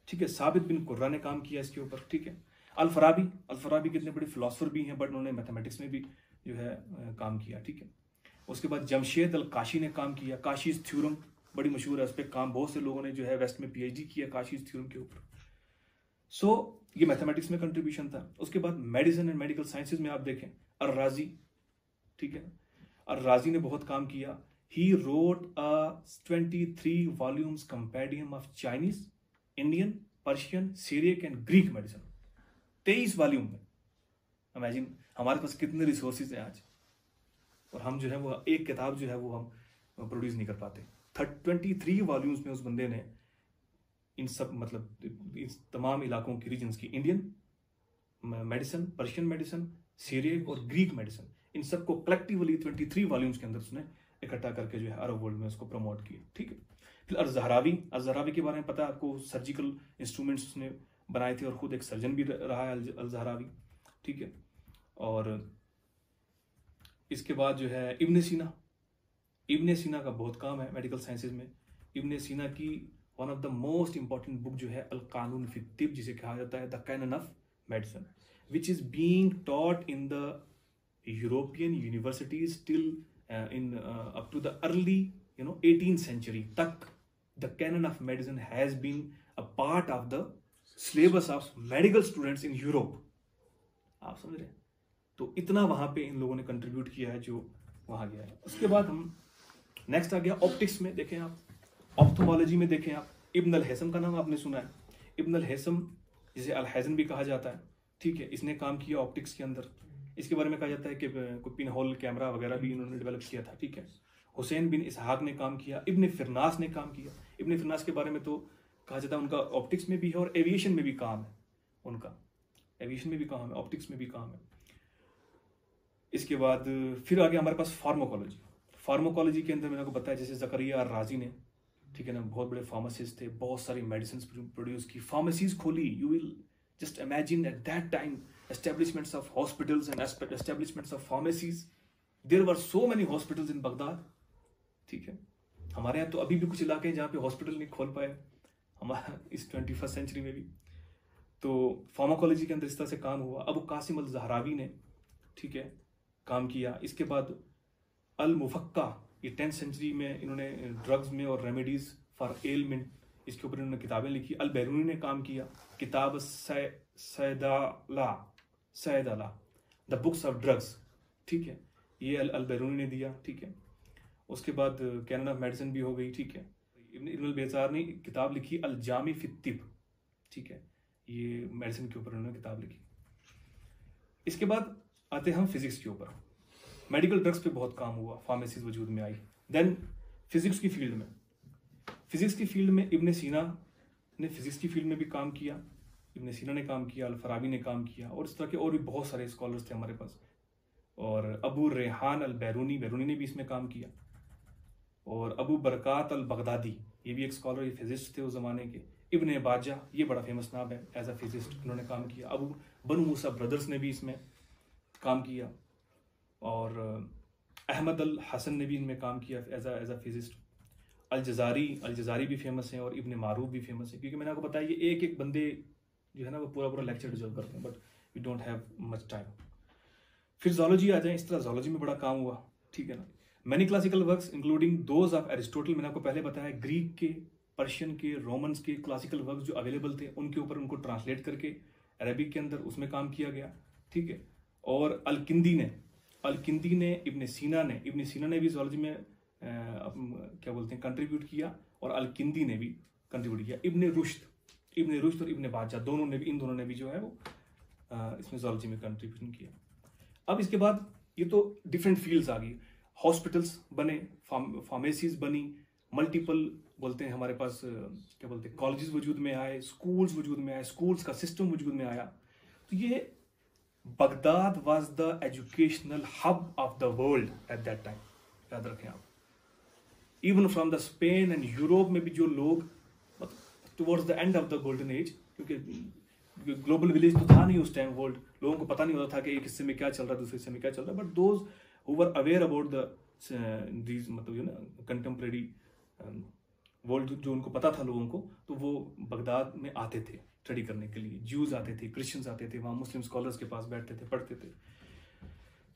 ठीक है, साबित बिन कुर्रा ने काम किया इसके ऊपर। ठीक है, अल फराबी कितने बड़े फिलोसफर भी हैं, बट उन्होंने मैथमेटिक्स में भी जो है काम किया। ठीक है, उसके बाद जमशेद अल काशी ने काम किया। काशीज थ्योरम बड़ी मशहूर है, उस पर काम बहुत से लोगों ने जो है वेस्ट में पीएचडी किया काशीज थ्योरम के ऊपर। सो ये मैथमेटिक्स में कंट्रीब्यूशन था। उसके बाद मेडिसिन एंड मेडिकल साइंसेज में आप देखें अर राजी, ठीक है, अर राजी ने बहुत काम किया। He wrote a 23 volumes compendium of Chinese, Indian, Persian, Syriac and Greek medicine. 23 volume में। इमेजिन हमारे पास कितने रिसोर्सेज हैं आज, और हम जो है वो एक किताब जो है वो हम प्रोड्यूस नहीं कर पाते। 23 वॉल्यूम्स में उस बंदे ने इन सब मतलब इस तमाम इलाकों की रीजन्स की, Indian medicine, Persian medicine, Syriac और ग्रीक मेडिसिन, इन सबको कलेक्टिवली 23 वॉल्यूम्स के अंदर उसने इकट्ठा करके जो है अरब वर्ल्ड में उसको प्रमोट किया। ठीक है, फिर अल-ज़हरावी के बारे में पता है आपको, सर्जिकल इंस्ट्रूमेंट्स उसने बनाए थे और खुद एक सर्जन भी रहा है अल-ज़हरावी। ठीक है, और इसके बाद जो है इब्न सीना का बहुत काम है मेडिकल साइंसेज में। इब्न सीना की one of the most important book जो है अल कानून फी तिब, जिसे कहा जाता है the canon of medicine, which is being taught in the European universities till in up to the early 18th century तक। The canon of medicine has been a part of the syllabus of medical students in Europe. आप समझ रहे हैं, तो इतना वहां पे इन लोगों ने कंट्रीब्यूट किया है जो वहां गया है। उसके बाद हम नेक्स्ट आ गया ऑप्टिक्स में। देखें आप, ऑप्थोमोलॉजी में देखें आप, इब्न अल हैसम का नाम आपने सुना है। इब्न अल हैसम, जिसे अल हैज़न भी कहा जाता है, ठीक है, इसने काम किया ऑप्टिक्स के अंदर। इसके बारे में कहा जाता है कि कोई पिन होल कैमरा वगैरह भी इन्होंने डेवलप किया था। ठीक है, हुसैन बिन इसहाक ने काम किया। इब्न फिरनास ने काम किया। इब्न फिरनास के बारे में तो कहा जाता है उनका ऑप्टिक्स में भी है और एविएशन में भी काम है उनका। एविएशन में भी काम है, ऑप्टिक्स में भी काम है। इसके बाद फिर आगे हमारे पास फार्माकोलॉजी के अंदर मैंने आपको बताया जैसे ज़करिया और राजी ने, ठीक है ना, बहुत बड़े फार्मासिस्ट थे, बहुत सारी मेडिसिन प्रोड्यूस की, फार्मेसीज खोली। You will just imagine at that time establishments of hospitals and establishments of pharmacies. There were so many hospitals in Baghdad. ठीक है, हमारे यहाँ तो अभी भी कुछ इलाके हैं जहाँ पे हॉस्पिटल नहीं खोल पाए हमारा इस 21st सेंचुरी में भी। तो फार्माकोलॉजी के अंदर इस तरह से काम हुआ। अबू कासिम अल ज़हरावी ने, ठीक है, काम किया। इसके बाद अल मुफक्का, ये 10th सेंचुरी में इन्होंने ड्रग्स में और रेमेडीज फॉर एलमेंट, इसके ऊपर इन्होंने किताबें लिखी। अल बैरूनी ने काम किया, किताब सैदला द बुक्स ऑफ ड्रग्स, ठीक है, ये अल बैरूनी ने दिया। ठीक है, उसके बाद कैनन ऑफ मेडिसिन भी हो गई। ठीक है, इब्न अल बेजार ने किताब लिखी अल जामी फी तिब, ठीक है, ये मेडिसिन के ऊपर उन्होंने किताब लिखी। इसके बाद आते हम फिजिक्स के ऊपर। मेडिकल ड्रग्स पे बहुत काम हुआ, फार्मेसीज वजूद में आई। देन फिजिक्स की फील्ड में इब्न सीना ने फिजिक्स की फील्ड में भी काम किया। इब्न सीना ने काम किया, अल फराबी ने काम किया, और इस तरह के और भी बहुत सारे स्कॉलर्स थे हमारे पास। और अबू रेहान अल बैरूनी ने भी इसमें काम किया। और अबू बरकात अल बगदादी, ये भी एक स्कॉलर, ये फिजिस्ट थे उस जमाने के। इब्न बाजा, ये बड़ा फेमस नाम है एज अ फिजिस्ट, इन्होंने काम किया। अबू बनु मूसा ब्रदर्स ने भी इसमें काम किया। और अहमद अल हसन ने भी इनमें काम किया एज अ फिजिस्ट। अल जजारी भी फेमस हैं, और इब्न मारूफ भी फेमस है। क्योंकि मैंने आपको बताया ये एक एक बंदे जो है ना वो पूरा लेक्चर डिजर्व करते हैं, but we don't have much time. फिर जोलॉजी आ जाए, इस तरह जोलॉजी में बड़ा काम हुआ। ठीक है ना, many classical works including those of Aristotle, मैंने आपको पहले बताया, ग्रीक के, पर्शियन के, रोमन्स के क्लासिकल वर्क्स जो अवेलेबल थे उनके ऊपर उनको ट्रांसलेट करके अरबिक के अंदर उसमें काम किया गया। ठीक है, और अल किंदी ने इब्न सीना ने भी जोलॉजी में क्या बोलते हैं कंट्रीब्यूट किया, और अल किंदी ने भी कंट्रीब्यूट किया। इब्न रुश्द और इब्न बाजा इन दोनों ने भी जो है वो इसमें जोलॉजी में कंट्रीब्यूशन किया। अब इसके बाद ये तो डिफरेंट फील्ड्स आ गई, हॉस्पिटल्स बने, फार्मेसीज बनी, मल्टीपल बोलते हैं हमारे पास क्या बोलते हैं कॉलेजेस वजूद में आए, स्कूल्स वजूद में आए, स्कूल्स का सिस्टम वजूद में आया। तो ये Baghdad was the educational hub of the world at that time, याद रखें आप। Even from the Spain and Europe में भी जो लोग towards the end of the golden as, क्योंकि ग्लोबल विलेज तो था नहीं उस टाइम, वर्ल्ड लोगों को पता नहीं होता था कि एक हिस्से में क्या चल रहा है दूसरे हिस्से में क्या चल रहा है, but those who were aware about the these मतलब यू ना कंटेम्प्रेरी वर्ल्ड, जो उनको पता था लोगों को, तो वो बगदाद में आते थे स्टडी करने के लिए। ज्यूज आते थे, क्रिश्चियंस आते थे, वहाँ मुस्लिम स्कॉलर्स के पास बैठते थे, पढ़ते थे।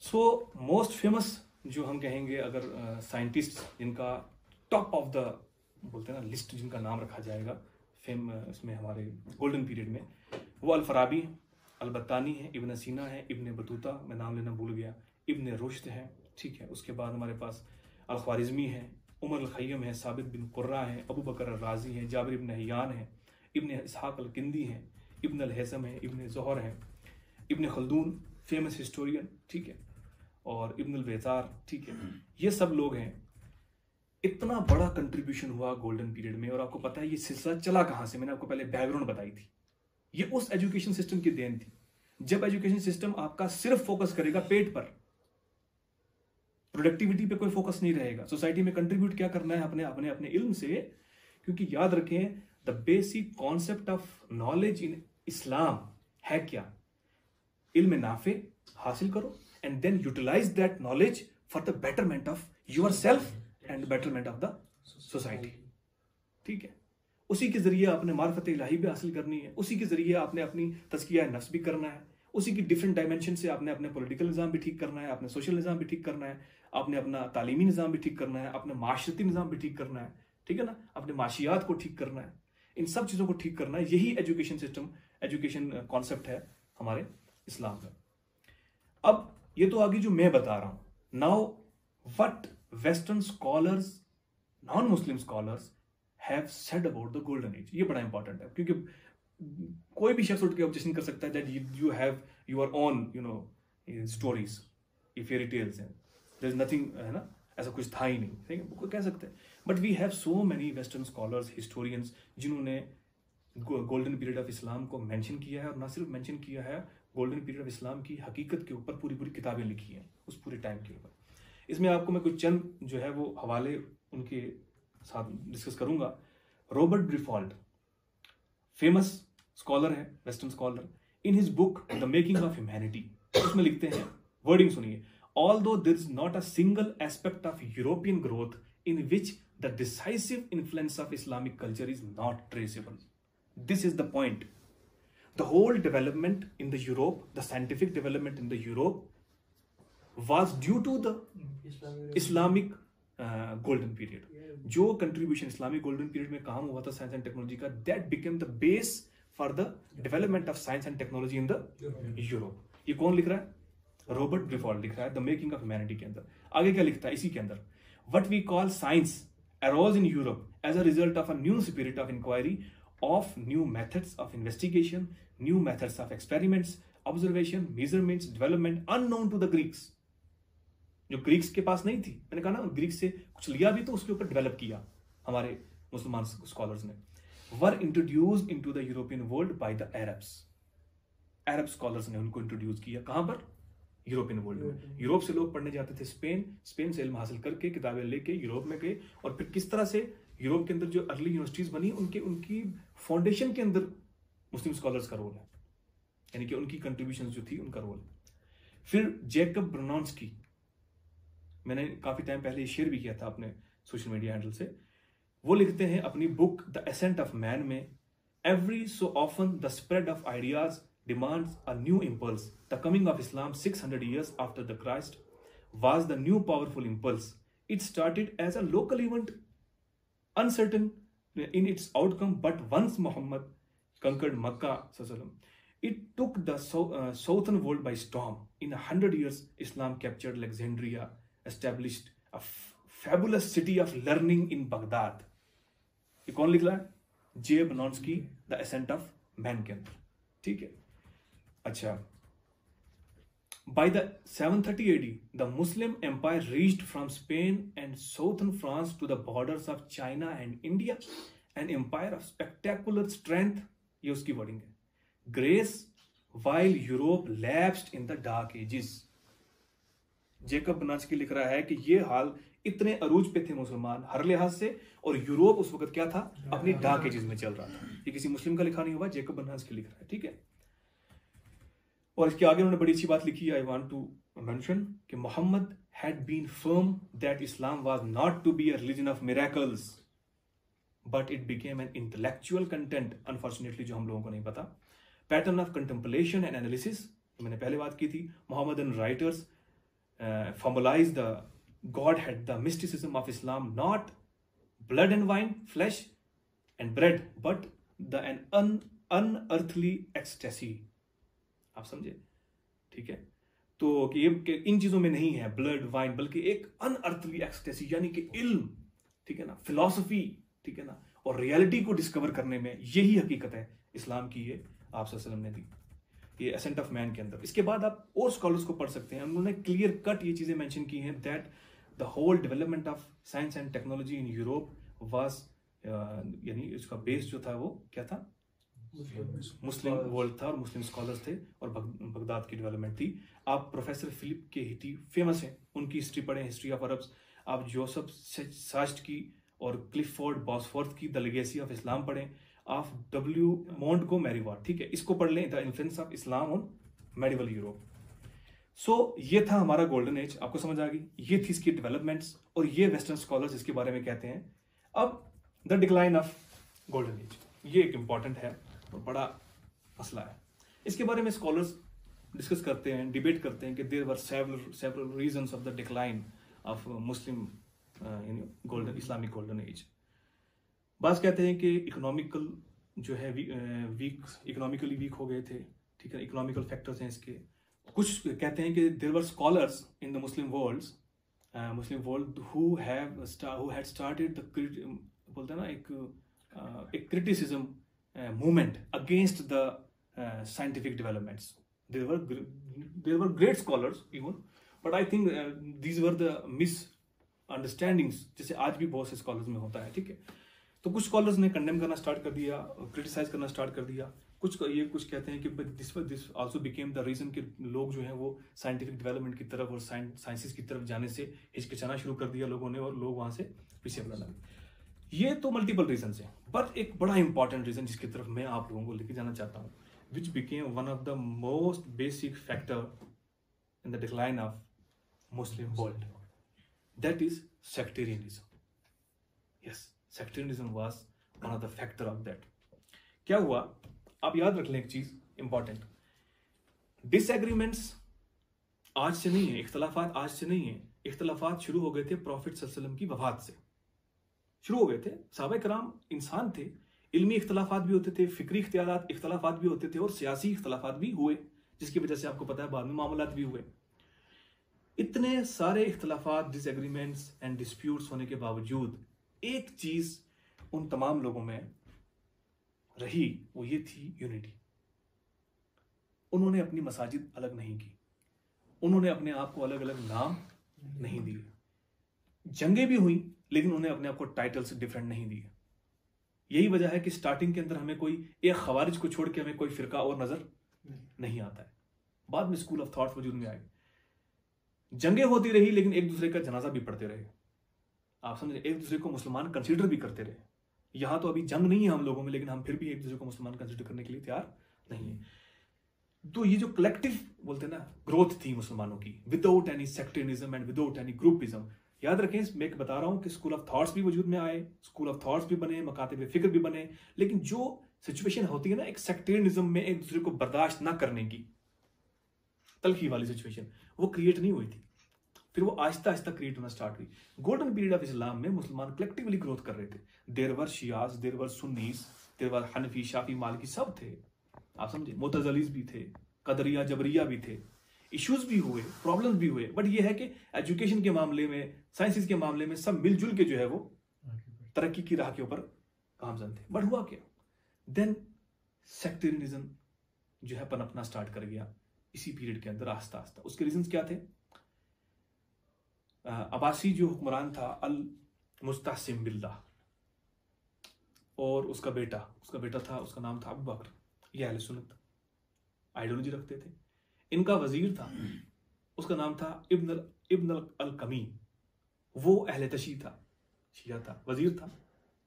सो मोस्ट फेमस जो हम कहेंगे अगर साइंटिस्ट जिनका टॉप ऑफ द बोलते हैं ना लिस्ट, जिनका नाम रखा जाएगा इसमें हमारे गोल्डन पीरियड में, वो अल-फराबी, अल-बत्तानी है, इब्न सीना है, इब्न बतूता, मैं नाम लेना भूल गया, इब्न रुश्द है, ठीक है। उसके बाद हमारे पास अल-ख्वारिज़मी है, उमर अल-खय्यम है, साबित बिन कुर्रा है, अबू बकर अल-राज़ी है, जाबिर इब्न हय्यान है, इब्न इसहाक अल-किंदी है, इब्न अल-हैसम है, इब्न ज़ुहर है, इब्न खल्दून फेमस हिस्टोरियन, ठीक है, और इब्न अल-वेज़ार, ठीक है। ये सब लोग हैं। इतना बड़ा कंट्रीब्यूशन हुआ गोल्डन पीरियड में। और आपको पता है ये सिलसिला चला कहां से, मैंने आपको पहले बैकग्राउंड बताई थी। ये उस एजुकेशन सिस्टम की देन थी। जब एजुकेशन सिस्टम आपका सिर्फ फोकस करेगा पेट पर, प्रोडक्टिविटी पे कोई फोकस नहीं रहेगा, सोसाइटी में कंट्रीब्यूट क्या करना है अपने अपने अपने इल्म से। क्योंकि याद रखें the basic concept of knowledge in Islam है क्या, इल्म नाफे हासिल करो and then utilize that knowledge for the betterment of your self and betterment of the society, ठीक है। उसी के जरिए आपने मार्फत इलाही भी हासिल करनी है, उसी के जरिए आपने अपनी तज़किया नफ्स भी करना है, उसी की डिफरेंट डायमेंशन से आपने अपने पॉलिटिकल निज़ाम भी ठीक करना है, अपने सोशल निज़ाम भी ठीक करना है, आपने अपना तालीमी निज़ाम भी ठीक करना है, अपने माशरती निज़ाम भी ठीक करना है, ठीक है ना, अपने माशियात को ठीक करना है, इन सब चीज़ों को ठीक करना है। यही एजुकेशन सिस्टम, एजुकेशन कॉन्सेप्ट है हमारे इस्लाम का। अब ये तो आगे जो मैं बता रहा हूं, now what western scholars, non Muslim scholars have said about the golden as. ये बड़ा इंपॉर्टेंट है, क्योंकि कोई भी शख्स उठ के ऑब्जेक्शन कर सकता है that you have your own you know stories, ये फेरी टेल्स हैं, देयर इज नथिंग, है ना, ऐसा कुछ था ही नहीं, ठीक है, वो कह सकते हैं। But we have so many western scholars, historians, जिन्होंने गोल्डन पीरियड ऑफ इस्लाम को मेंशन किया है, और ना सिर्फ मेंशन किया है, गोल्डन पीरियड ऑफ इस्लाम की हकीकत के ऊपर पूरी पूरी किताबें लिखी हैं उस पूरे टाइम के ऊपर। इसमें आपको मैं कुछ चंद जो है वो हवाले उनके साथ डिस्कस करूंगा। रॉबर्ट ब्रिफॉल्ट फेमस स्कॉलर है, western scholar, in his book the making of humanity, उसमें लिखते हैं, वर्डिंग सुनिए, although there is not a single aspect of European growth in which the decisive influence of Islamic culture is not traceable. This is the point. The whole development in the Europe, the scientific development in the Europe, was due to the Islamic golden period. जो contribution Islamic golden period में काम हुआ था साइंस एंड टेक्नोलॉजी का, that became the base for the development of science and technology in the Europe. ये कौन लिख रहा है? रॉबर्ट ब्रिफॉल्ट लिख रहा है द मेकिंग ऑफ ह्यूमैनिटी के अंदर। आगे क्या लिखता है इसी के अंदर, what we call science arose in Europe as a result of a new spirit of inquiry, of new methods of investigation, new methods of experiments, observation, measurements, development unknown to the Greeks. जो ग्रीक्स के पास नहीं थी, मैंने कहा ना, ग्रीक्स से कुछ लिया भी तो उसके ऊपर डेवलप किया हमारे मुसलमान स्कॉलर्स ने। Were introduced into the European world by the Arabs, Arab scholars ने उनको इंट्रोड्यूस किया। कहां पर? यूरोपियन वर्ल्ड में। यूरोप से लोग पढ़ने जाते थे स्पेन, स्पेन से इल्म हासिल करके किताबें लेके यूरोप में गए, और फिर किस तरह से यूरोप के अंदर जो अर्ली यूनिवर्सिटीज बनी, उनकी फाउंडेशन के अंदर मुस्लिम स्कॉलर्स का रोल है, यानी कि उनकी कंट्रीब्यूशन जो थी उनका रोल। फिर जैकब ब्रोनॉन्स्की, मैंने काफी टाइम पहले शेयर भी किया था अपने सोशल मीडिया हैंडल से, वो लिखते हैं अपनी book the ascent of man में, every so often the spread of ideas demands a new impulse. The coming of Islam 600 years after the Christ was the new powerful impulse. It started as a local event, uncertain in its outcome, but once Muhammad conquered Makkah, it took the southern world by storm. In 100 years, Islam captured Alexandria, established a fabulous city of learning in Baghdad. ये कौन लिख रहा है? जे ब्रोनॉन्स्की, द एसेंट ऑफ मैन के अंदर, ठीक है। अच्छा, By the 730 AD, the Muslim empire reached from Spain and southern France to the borders of China and India, an empire of spectacular strength. ये उसकी वर्डिंग है. Grace, while Europe lapsed in the dark ages. Jacob Bronowski लिख रहा है कि ये हाल इतने अरूज पे थे मुसलमान हर लिहाज से, और यूरोप उस वक्त क्या था, अपनी डार्क एजेस में चल रहा था. ये किसी मुस्लिम का लिखा नहीं हुआ, जेकब बनास्की लिख रहा है. ठीक है. और इसके आगे उन्होंने बड़ी अच्छी बात लिखी. आई वांट टू मेंशन कि Muhammad had been firm that Islam was not to be a religion of miracles but it became an intellectual content. Unfortunately जो हम लोगों को नहीं पता. Pattern of contemplation and analysis, मैंने पहले बात की थी. Muhammadan writers formalize the Godhead, the mysticism of Islam, not blood and wine, flesh and bread, but an unearthly ecstasy. आप समझे? ठीक है. तो कि ये इन चीजों में नहीं है ब्लड वाइन, बल्कि एक अनअर्थली एक्सटेसी, यानी कि इल्म, ठीक है ना, फिलॉसफी, ठीक है ना, और रियलिटी को डिस्कवर करने में यही हकीकत है इस्लाम की, ये आप सल्लल्लाहु अलैहि वसल्लम ने दी, ये एसेंट ऑफ मैन के अंदर. इसके बाद आप और स्कॉलर्स को पढ़ सकते हैं, उन्होंने क्लियर कट ये चीजें मेंशन की हैं that the whole development of science and technology in Europe was, यानी इसका बेस जो था वो क्या था, मुस्लिम वर्ल्ड था और मुस्लिम स्कॉलर्स थे, और बगदाद की डेवलपमेंट थी. आप प्रोफेसर फिलिप के हिटी फेमस हैं, उनकी हिस्ट्री पढ़ें, हिस्ट्री ऑफ अरब्स. आप जोसेफ सास्ट की और क्लिफोर्ड बॉसफोर्थ की द लेगेसी ऑफ इस्लाम पढ़ें. आप डब्ल्यू मोंटगो मैरीवार्ड, ठीक है, इसको पढ़ लें, the influence of Islam on medieval Europe. So ये था हमारा गोल्डन एज. आपको समझ आ गई, ये थी इसकी डेवलपमेंट्स, और ये वेस्टर्न स्कॉलर्स इसके बारे में कहते हैं. अब the decline of golden as, ये एक इंपॉर्टेंट है और बड़ा मसला है. इसके बारे में स्कॉलर्स डिस्कस करते हैं, डिबेट करते हैं कि there were several reasons of the decline of Muslim golden Islamic golden age. बात कहते हैं कि इकोनॉमिकल जो है इकोनॉमिकली वीक हो गए थे, ठीक है, इकोनॉमिकल फैक्टर्स हैं इसके. कुछ कहते हैं कि there were scholars in the Muslim world who had started the, बोलते हैं ना, एक criticism movement against the scientific developments. There were great scholars even, but I think these were the misunderstandings, जैसे आज भी बहुत से स्कॉलर्स में होता है. ठीक है. तो कुछ स्कॉलर्स ने कंडेम करना स्टार्ट कर दिया, क्रिटिसाइज करना स्टार्ट कर दिया. कुछ कहते हैं कि this also became the reason कि लोग जो हैं वो साइंटिफिक डेवलपमेंट की तरफ और साइंसेस की तरफ जाने से हिचकिचाना शुरू कर दिया लोगों ने, और लोग वहां से पीछे हटने लगे. ये तो मल्टीपल रीजन है, बट एक बड़ा इंपॉर्टेंट रीजन जिसकी तरफ मैं आप लोगों को लेके जाना चाहता हूँ, which became one of the most basic factor in the decline of Muslim world, that is sectarianism. Yes, sectarianism was one of the factor of that. क्या हुआ, आप याद रख लें एक चीज इंपॉर्टेंट, डिसएग्रीमेंट्स आज से नहीं है, इख्तलाफात आज से नहीं है. इख्तलाफात शुरू हो गए थे प्रॉफिट सल्लल्लाहु अलैहि वसल्लम की वफात से शुरू हो गए थे. सहाबा कराम इंसान थे, इल्मी इख्तलाफात भी होते थे, फिक्री इख्तलाफात भी होते थे, और सियासी इख्तलाफात भी हुए, जिसकी वजह से आपको पता है बाद में मामलात भी हुए. इतने सारे इख्तलाफात, डिसएग्रीमेंट्स एंड डिस्प्यूट्स होने के बावजूद एक चीज उन तमाम लोगों में रही, वो ये थी यूनिटी. उन्होंने अपनी मसाजिद अलग नहीं की, उन्होंने अपने आप को अलग अलग नाम नहीं दिए. जंगें भी हुई, लेकिन उन्होंने अपने आप को टाइटल्स डिफरेंट नहीं दिए. यही वजह है कि स्टार्टिंग के अंदर हमें कोई एक खवारिज को छोड़ के हमें कोई फिरका और नजर नहीं आता है. बाद में स्कूल ऑफ थॉट्स वजूद में आए, जंगें होती रही, लेकिन एक दूसरे का जनाजा भी पढ़ते रहे. आप समझे, एक दूसरे को मुसलमान कंसीडर भी करते रहे. यहां तो अभी जंग नहीं है हम लोगों में, लेकिन हम फिर भी एक दूसरे को मुसलमान कंसीडर करने के लिए तैयार नहीं है. तो ये जो कलेक्टिव बोलते हैं ना ग्रोथ थी मुसलमानों की, without any sectarianism and without any groupism. याद रखें, मैं बता रहा हूं कि स्कूल ऑफ थॉट्स भी वजूद में आए, स्कूल ऑफ थॉट्स भी बने, मकातिब फिक्र भी बने, लेकिन जो सिचुएशन होती है ना एक सेक्टेरियनिज्म में एक दूसरे को बर्दाश्त ना करने की, तलखी वाली सिचुएशन, वो क्रिएट नहीं हुई थी. फिर वो आहिस्ता आहिस्ता क्रिएट होना स्टार्ट हुई. गोल्डन पीरियड ऑफ इस्लाम में मुसलमान कलेक्टिवली ग्रोथ कर रहे थे. There were Shias, there were Sunnis, there were Hanafi, Shafi, Maliki, सब थे. आप समझे, मुतज़लिस भी थे, कदरिया, जबरिया भी थे. इश्यूज भी हुए, प्रॉब्लम्स भी हुए, बट ये है कि एजुकेशन के मामले में, साइंसेस के मामले में सब मिलजुल के जो है वो तरक्की की राह के ऊपर गामजन थे. बट हुआ क्या, देन सेक्टेरियनिज्म जो है पनपना स्टार्ट कर गया. इसी पीरियड के अंदर आस्ता आस्ता। उसके रीजंस क्या थे? अब्बासी जो हुक्मरान था अल मुस्तहसिम बिल्लाह, और उसका बेटा था, उसका नाम था अबू बकर। ये अहले सुन्नत आइडियोलॉजी रखते थे। इनका वजीर था, उसका नाम था इब्न अल कमी, वो अहले तशी था, शिया था, वजीर था,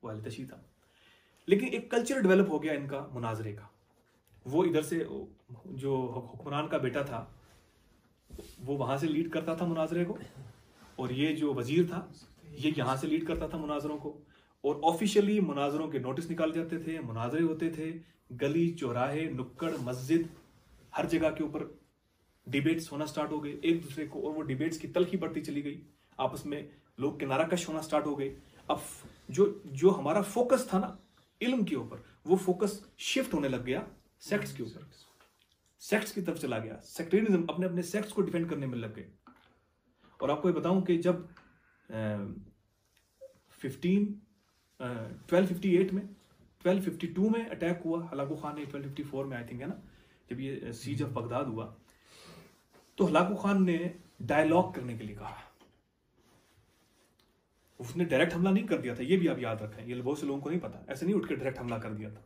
वो अहले तशी था। लेकिन एक कल्चर डेवलप हो गया इनका मुनाजरे का। वो इधर से जो हुक्मरान का बेटा था वो वहां से लीड करता था मुनाजरे को, और ये जो वजीर था ये यहाँ से लीड करता था मुनाजरों को। और ऑफिशियली मुनाजरों के नोटिस निकाले जाते थे, मुनाजरे होते थे, गली चौराहे नुक्कड़ मस्जिद हर जगह के ऊपर डिबेट्स होना स्टार्ट हो गए एक दूसरे को, और वो डिबेट्स की तलखी बढ़ती चली गई, आपस में लोग किनारा कश होना स्टार्ट हो गए। अब जो हमारा फोकस था ना इल्म के ऊपर, वो फोकस शिफ्ट होने लग गया सेक्ट्स के ऊपर, सेक्ट्स की तरफ चला गया। सेक्टेरियनिज्म अपने अपने सेक्ट्स को डिफेंड करने में लग गए। और आपको ये बताऊं कि जब 1252 में अटैक हुआ, हलाकू खान ने 1254 में आई थिंक है ना, जब ये सीज ऑफ बगदाद हुआ, तो हलाकू खान ने डायलॉग करने के लिए कहा। उसने डायरेक्ट हमला नहीं कर दिया था, ये भी आप याद रखें, ये बहुत से लोगों को नहीं पता। ऐसे नहीं उठ के डायरेक्ट हमला कर दिया था।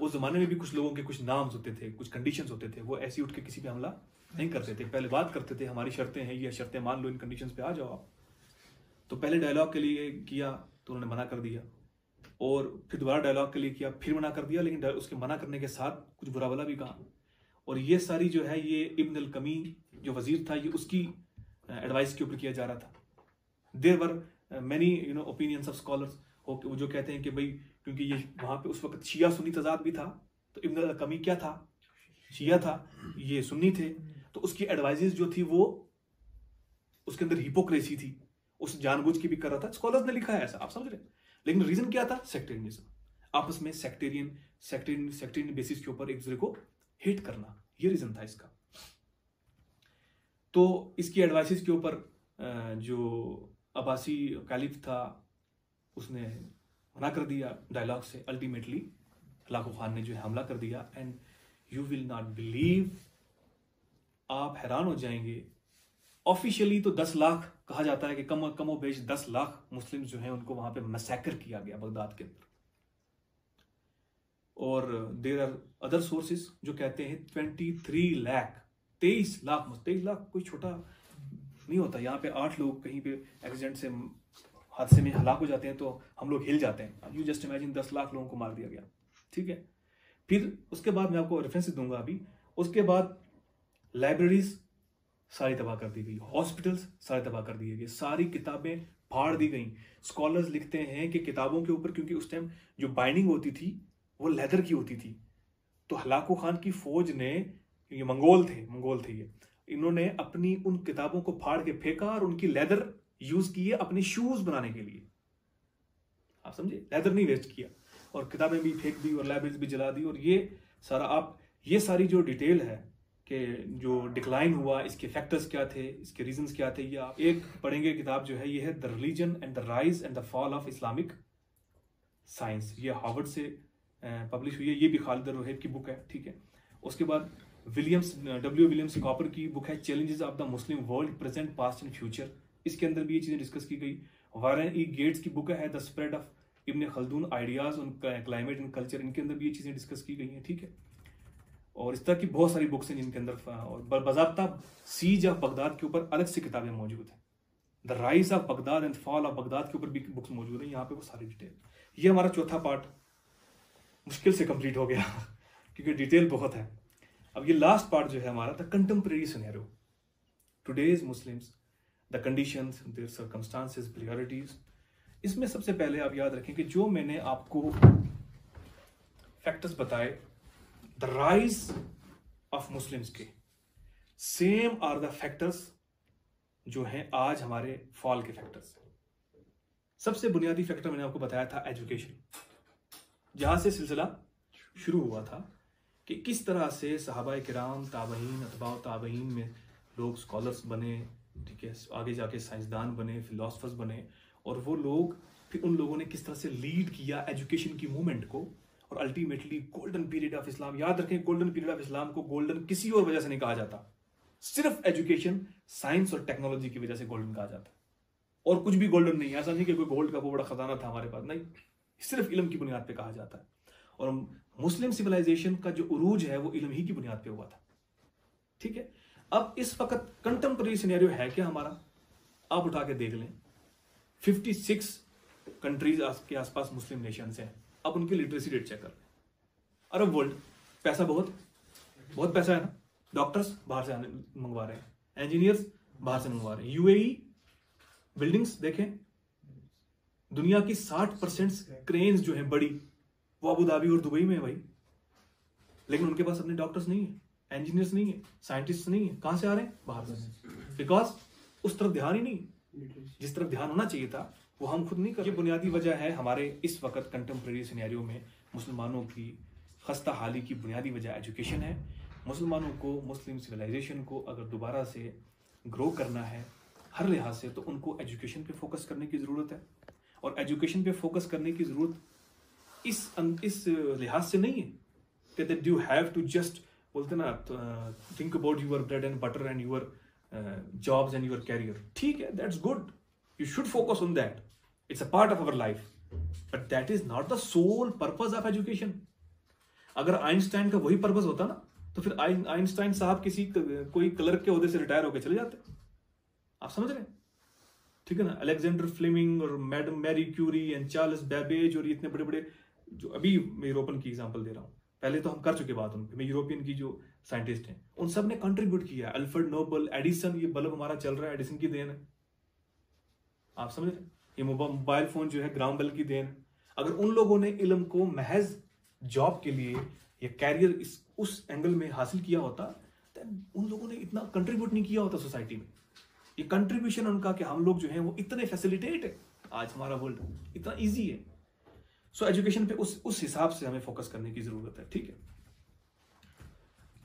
उस जमाने में भी कुछ लोगों के कुछ नाम्स होते थे, कुछ कंडीशंस होते थे, वो ऐसे उठ के किसी पे हमला नहीं करते थे। पहले बात करते थे, हमारी शर्तें हैं, ये शर्तें मान लो, इन कंडीशंस पे आ जाओ आप। तो पहले डायलॉग के लिए किया तो उन्होंने मना कर दिया, और फिर दोबारा डायलॉग के लिए किया, फिर मना कर दिया, लेकिन उसके मना करने के साथ कुछ बुरा भला भी कहा। और ये सारी जो है ये इब्न अल कमी जो वजीर था, ये उसकी एडवाइस के ऊपर किया जा रहा था। There were many opinions of scholars वो जो कहते हैं कि भाई क्योंकि ये वहां पे उस वक्त शिया सुन्नी तजाद भी था, तो इब्न अल कमी क्या था? शिया था, ये सुन्नी थे, तो उसकी एडवाइजेस जो थी वो उसके अंदर हिपोक्रेसी थी, उस जानबूझ के भी कर रहा था। स्कॉलर्स ने लिखा है ऐसा, आप समझ रहे हैं। लेकिन रीजन क्या था? सेक्टेरियनिज्म, आपस में सेक्टेरियन बेसिस के ऊपर एक दूसरे को हिट करना, ये रीजन था इसका। तो इसकी एडवाइसेस के ऊपर जो अब्बासी कालिफ था उसने मना कर दिया डायलॉग से। अल्टीमेटली हलाकू खान ने जो है हमला कर दिया। And you will not believe, आप हैरान हो जाएंगे, ऑफिशियली तो 10 लाख कहा जाता है कि कमो बेश 10 लाख मुस्लिम जो हैं उनको वहां पे मैसेकर किया गया बगदाद के अंदर। और देयर आर अदर सोर्सेस जो कहते हैं 23 लाख, 23 लाख कोई छोटा नहीं होता। यहाँ पे 8 लोग कहीं पे एक्सीडेंट से, हादसे में हलाक हो जाते हैं तो हम लोग हिल जाते हैं। यू जस्ट इमेजिन 10 लाख लोगों को मार दिया गया, ठीक है। फिर उसके बाद मैं आपको रेफरेंस दूंगा अभी। उसके बाद लाइब्रेरीज सारी तबाह कर दी गई, हॉस्पिटल्स सारे तबाह कर दिए गए, सारी किताबें फाड़ दी गई। स्कॉलर्स लिखते हैं कि किताबों के ऊपर, क्योंकि उस टाइम जो बाइंडिंग होती थी वो लेदर की होती थी, तो हलाकू खान की फौज ने, ये मंगोल थे ये, इन्होंने अपनी उन किताबों को फाड़ के फेंका और उनकी लेदर यूज की है अपने शूज बनाने के लिए। आप समझे, लेदर नहीं वेस्ट किया, और किताबें भी फेंक दी और लाइब्रेरीज भी जला दी। और ये सारा आप, ये सारी जो डिटेल है कि जो डिक्लाइन हुआ, इसके फैक्टर्स क्या थे, इसके रीजंस क्या थे, ये आप एक पढ़ेंगे किताब जो है, ये है the religion and the rise and the fall of Islamic science. ये हार्वर्ड से पब्लिश हुई है, ये भी खालिद रोहेब की बुक है, ठीक है। उसके बाद डब्ल्यू विलियम्स कॉपर की बुक है challenges of the Muslim world present past and future, इसके अंदर भी ये चीजें डिस्कस की गई। वारेन ई गेट्स की बुक है the spread of ibn Khaldun ideas on climate and culture, इनके अंदर भी ये चीजें डिस्कस की गई हैं, ठीक है। और इस तरह की बहुत सारी बुक्स हैं जिनके अंदर, और बाज़ाब्ता सीज ऑफ बगदाद के ऊपर अलग से किताबें मौजूद हैं। The rise of Baghdad and fall of Baghdad के ऊपर भी बुक्स मौजूद हैं, यहाँ पे वो सारी डिटेल। ये हमारा चौथा पार्ट मुश्किल से कंप्लीट हो गया क्योंकि डिटेल बहुत है। अब ये लास्ट पार्ट जो है हमारा, the contemporary scenario, today's Muslims, the conditions, their circumstances, priorities. इसमें सबसे पहले आप याद रखें कि जो मैंने आपको फैक्टर्स बताए द राइज ऑफ मुस्लिम्स के, सेम आर द फैक्टर्स जो हैं आज हमारे फॉल के फैक्टर्स। सबसे बुनियादी फैक्टर मैंने आपको बताया था एजुकेशन, जहां से सिलसिला शुरू हुआ था कि किस तरह से सहाबा किराम, ताबईन, अतबाउ ताबईन में लोग स्कॉलर्स बने, ठीक है, आगे जाके साइंसदान बने, फिलोसफर्स बने, और वो लोग फिर उन लोगों ने किस तरह से लीड किया एजुकेशन की मूवमेंट को, और अल्टीमेटली गोल्डन पीरियड ऑफ इस्लाम। याद रखें, गोल्डन पीरियड ऑफ इस्लाम को गोल्डन किसी और वजह से नहीं कहा जाता, सिर्फ एजुकेशन, साइंस और टेक्नोलॉजी की वजह से गोल्डन कहा जाता है, और कुछ भी गोल्डन नहीं है। ऐसा नहीं कि कोई गोल्ड का वो बड़ा खजाना था हमारे पास, नहीं, सिर्फ इल्म की बुनियाद पे कहा जाता है। और मुस्लिम सिविलाइजेशन का जो उरूज है वो इल्म ही की बुनियाद पे हुआ था। ठीक है, अब इस वक्त कंटेम्परेरी सिनेरियो है क्या हमारा, आप उठा के देख लें, 56 कंट्रीज के आसपास मुस्लिम नेशंस हैं। अब उनकी लिटरेसी रेट चेक कर लें। अरब वर्ल्ड, पैसा बहुत बहुत पैसा है ना, डॉक्टर्स बाहर से आने मंगवा रहे हैं, इंजीनियर्स बाहर से मंगवा रहे हैं। यूएई बिल्डिंग्स देखें, दुनिया की 60% क्रेन्स जो है बड़ी, वो अबू धाबी और दुबई में है भाई, लेकिन उनके पास अपने डॉक्टर्स नहीं है, इंजीनियर्स नहीं है, साइंटिस्ट नहीं है। कहां से आ रहे हैं, बाहर से, बिकॉज उस तरफ ध्यान ही नहीं, जिस तरफ ध्यान होना चाहिए था वो हम खुद नहीं कर। ये बुनियादी वजह है हमारे इस वक्त कंटेम्प्रेरी सिनेरियो में मुसलमानों की खस्ता हाली की बुनियादी वजह एजुकेशन है। मुसलमानों को, मुस्लिम सिविलाइजेशन को अगर दोबारा से ग्रो करना है हर लिहाज से, तो उनको एजुकेशन पे फोकस करने की ज़रूरत है। और एजुकेशन पे फोकस करने की ज़रूरत इस लिहाज से नहीं है कि that you have to just, बोलते ना, think about your bread and butter and your jobs and your career. ठीक है, that's good, you should focus on that, it's a part of our life, but that is not the sole purpose of education. अगर आइंस्टाइन का वही पर्पस होता ना, तो फिर आइंस्टाइन साहब किसी कोई क्लर्क के ओहदे से रिटायर होकर चले जाते। आप समझ रहे हैं, ठीक है ना। अलेक्जेंडर फ्लेमिंग और madam Marie Curie and Charles Babbage और इतने बड़े बड़े, जो अभी मैं यूरोपियन की एग्जांपल दे रहा हूं, पहले तो हम कर चुके बात उनकी, मैं यूरोपियन की जो साइंटिस्ट हैं उन सब ने कंट्रीब्यूट किया। अल्फ्रेड नोबल, एडिसन, ये बल्ब हमारा चल रहा है एडिसन की देन है, आप समझ रहे हैं। ये मोबाइल फोन जो है ग्राहम बेल की देन है। अगर उन लोगों ने इल्म को महज जॉब के लिए या कैरियर उस एंगल में हासिल किया होता, तो उन लोगों ने इतना कंट्रीब्यूट नहीं किया होता सोसाइटी में। ये कंट्रीब्यूशन उनका कि हम लोग जो हैं वो इतने फैसिलिटेट है, आज हमारा वर्ल्ड इतना इजी है। सो एजुकेशन पे उस हिसाब से हमें फोकस करने की जरूरत है। ठीक है,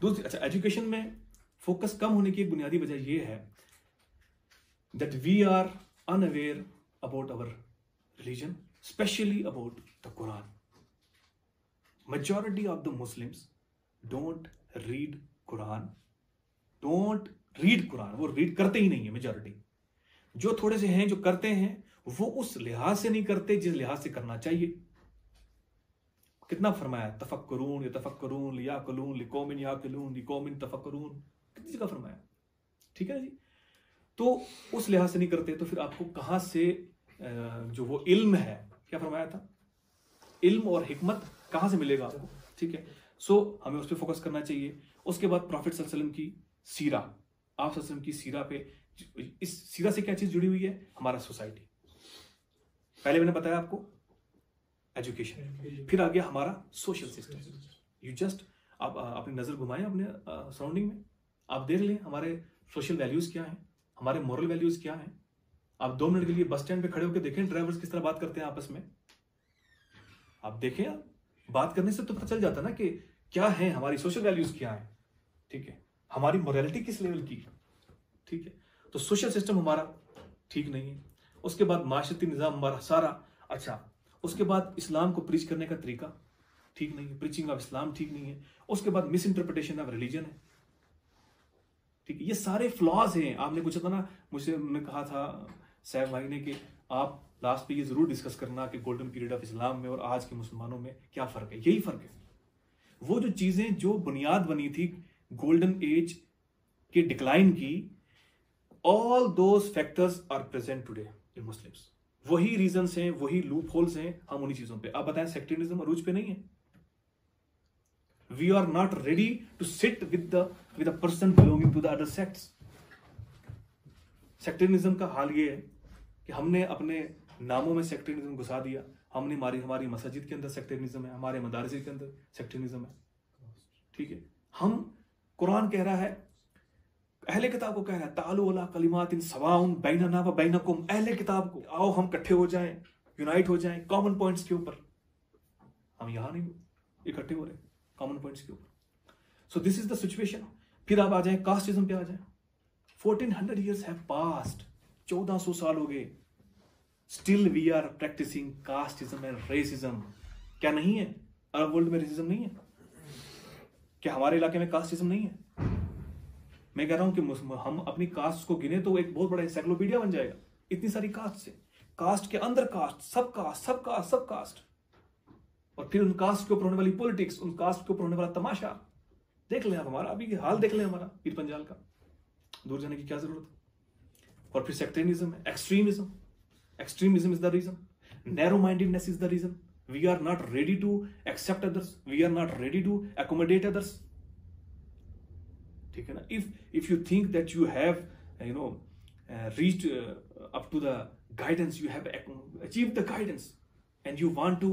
दूसरी, अच्छा, एजुकेशन में फोकस कम होने की एक बुनियादी वजह यह है that we are unaware about our religion, especially about the Quran. Majority of the Muslims don't read Quran. वो रीड करते ही नहीं है मेजॉरिटी। जो थोड़े से हैं जो करते हैं वो उस लिहाज से नहीं करते जिस लिहाज से करना चाहिए। कितना फरमाया, तफक्कुरून यतफक्कुरून लियाकुलून लिकौमिन याकुलून लिकौमिन तफक्कुरून, कितनी जगह फरमाया। ठीक है जी, तो उस लिहाज से नहीं करते, तो फिर आपको कहां से जो वो इल्म है, क्या फरमाया था, इल्म और हिकमत कहां से मिलेगा आपको। ठीक है, सो हमें उस पर फोकस करना चाहिए। उसके बाद प्रॉफिट सल्लल्लाहु अलैहि वसल्लम की सीरा, आप सल्लल्लाहु अलैहि वसल्लम की सीरा पे, इस सीरा से क्या चीज जुड़ी हुई है, हमारा सोसाइटी। पहले मैंने बताया आपको एजुकेशन, फिर आ गया हमारा सोशल सिस्टम। यू जस्ट आप अपनी नजर घुमाएं अपने सराउंडिंग में, आप देख लें हमारे सोशल वैल्यूज क्या हैं, हमारे मोरल वैल्यूज क्या हैं। आप 2 मिनट के लिए बस स्टैंड पे खड़े होकर देखें ड्राइवर्स किस तरह बात करते हैं आपस में। आप देखें, बात करने से तो पता चल जाता ना कि क्या है हमारी सोशल वैल्यूज क्या है। ठीक है, हमारी मोरालिटी किस लेवल की। ठीक है, तो सोशल सिस्टम हमारा ठीक नहीं है। उसके बाद माशरती निज़ाम हमारा सारा अच्छा। उसके बाद इस्लाम को प्रीच करने का तरीका ठीक नहीं है, प्रीचिंग ऑफ इस्लाम ठीक नहीं है। उसके बाद मिस इंटरप्रिटेशन ऑफ रिलीजन है। ठीक है, ये सारे फ्लॉज हैं। आपने पूछा था ना मुझसे, मैं कहा था सैफ भाई ने कि आप लास्ट पे ये जरूर डिस्कस करना कि गोल्डन पीरियड ऑफ इस्लाम में और आज के मुसलमानों में क्या फर्क है। यही फर्क है, वो जो चीजें जो बुनियाद बनी थी गोल्डन एज के डिक्लाइन की, all those factors are present today in Muslims. वही रीजंस हैं, वही लूप होल्स हैं, हम उन्हीं चीजों पे। आप बताएं, सेक्टेरियनिज्म अरूज पे नहीं है। We are not ready to sit with a person belonging to the other sects. Sectarianism का हाल ये है कि हमने अपने नामों में सेक्टेरियनिज्म घुसा दिया। हमने हमारी मस्जिद के अंदर सेक्टेरियनिज्म है, हमारे मदारस के अंदर सेक्टेरियनिज्म है। ठीक है, हम कुरान कह रहा है, अहले किताब को कह रहा है, तालू अला कलिमातिन सवाउन बैनना व बैनकुम, अहले किताब को आओ हम इकट्ठे हो जाएं, यूनाइट हो जाएं कॉमन पॉइंट्स के ऊपर। हम यहां नहीं इकट्ठे हो रहे कॉमन पॉइंट्स के ऊपर। So this is the situation. फिर आप आ जाएं कास्टिज्म पे आ जाएं। 1400 years have passed, 1400 साल हो गए, still we are practicing casteism and racism. क्या नहीं है अरब वर्ल्ड में रेसिज्म नहीं है? क्या हमारे इलाके में कास्टिज्म नहीं है? मैं कह रहा हूं कि हम अपनी कास्ट को गिने तो एक बहुत बड़ा एनसाइक्लोपीडिया बन जाएगा, इतनी सारी कास्ट से, कास्ट के अंदर कास्ट, सब कास्ट, सब कास्ट, सब कास्ट, और फिर उन कास्ट के ऊपर होने वाली पॉलिटिक्स, उन कास्ट के ऊपर होने वाला तमाशा देख लें आप, हमारा अभी हाल देख लें हमारा पीर पंजाल का, दूर जाने की क्या जरूरत है। और फिर sectarianism, extremism is the reason, narrow mindedness is the reason, we are not ready to accept others, we are not ready to accommodate others, ठीक है ना। If you think that you have reached up to the guidance, you have achieved the guidance, and you want to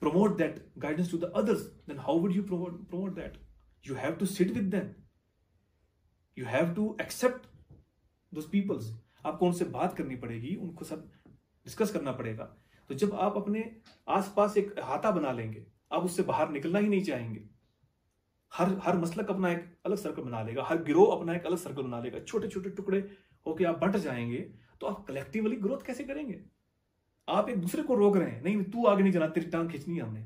promote that guidance to the others, then how would you promote that? You have to sit with them, you have to accept those peoples, आपको उनसे बात करनी पड़ेगी, उनको सब डिस्कस करना पड़ेगा। तो जब आप अपने आसपास एक हाथा बना लेंगे, आप उससे बाहर निकलना ही नहीं चाहेंगे, हर मसलक अपना एक अलग सर्कल बना लेगा, हर गिरोह अपना एक अलग सर्कल बना लेगा, छोटे छोटे टुकड़े होके आप बंट जाएंगे, तो आप कलेक्टिवली ग्रोथ कैसे करेंगे? आप एक दूसरे को रोक रहे हैं, नहीं तू आगे नहीं जाना, तेरी टांग खींचनी है हमने।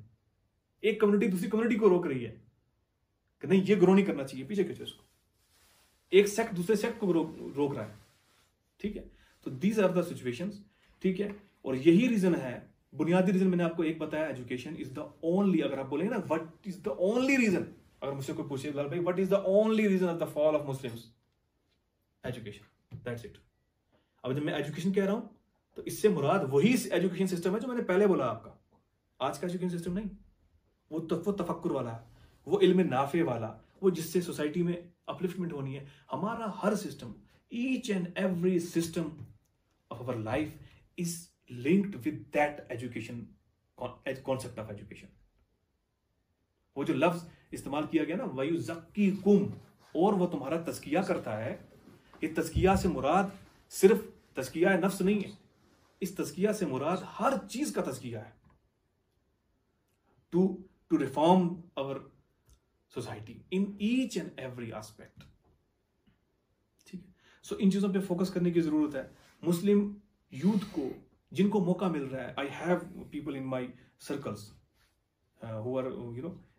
एक कम्युनिटी दूसरी कम्युनिटी को रोक रही है कि नहीं ये ग्रो नहीं करना चाहिए, पीछे खींचो इसको। एक सेक्ट दूसरे सेक्ट को रोक रहा है, ठीक है। तो दीज आर द सिचुएशंस, ठीक है। और यही रीजन है, बुनियादी रीजन मैंने आपको एक बताया, एजुकेशन इज द ओनली, अगर आप बोलेंगे ना what is the only reason, अगर मुझसे कोई पूछे लाल भाई what is the only reason of the fall of Muslims, education, that's it. अब जब मैं एजुकेशन कह रहा हूं तो इससे मुराद वही एजुकेशन सिस्टम है जो मैंने पहले बोला आपका, आज का एजुकेशन सिस्टम नहीं, वो तफक्कुर वाला है, वो इल्म नाफे वाला, वो जिससे सोसाइटी में अपलिफ्टमेंट होनी है। हमारा हर system, each and every system of our life is linked with that education, concept of education. वो जो लफ्ज इस्तेमाल किया गया ना, वयुज़क्कीकुम, और वो तुम्हारा तज़किया करता है। ये तज़किया से मुराद सिर्फ तज़किया नफ्स नहीं है, इस तज़किया से मुराद हर चीज का तज़किया है, to reform our society in each and every aspect, ठीक है। सो इन चीजों पे फोकस करने की जरूरत है। मुस्लिम यूथ को जिनको मौका मिल रहा है, I have people in my circles who are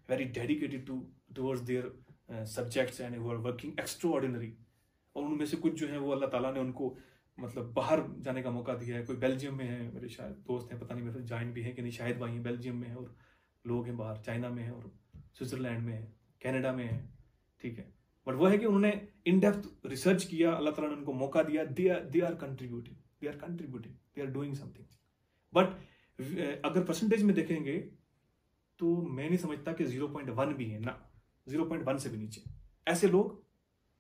very dedicated towards their subjects and who are working extraordinary, और उनमें से कुछ जो है वो अल्लाह ताला ने उनको मतलब बाहर जाने का मौका दिया है। कोई बेल्जियम में है, मेरे शायद दोस्त हैं, पता नहीं मेरे जॉइन भी हैं कि नहीं, शायद भाई हैं बेल्जियम में है, और लोग हैं बाहर चाइना में है, और स्विट्जरलैंड में है, कनाडा में है, ठीक है। बट वो है कि उन्होंने इन डेप्थ रिसर्च किया, अल्लाह ताला ने उनको मौका दिया, they are contributing, they are doing something. But अगर परसेंटेज में देखेंगे तो मैं नहीं समझता कि 0.1 भी है ना, 0.1 से भी नीचे ऐसे लोग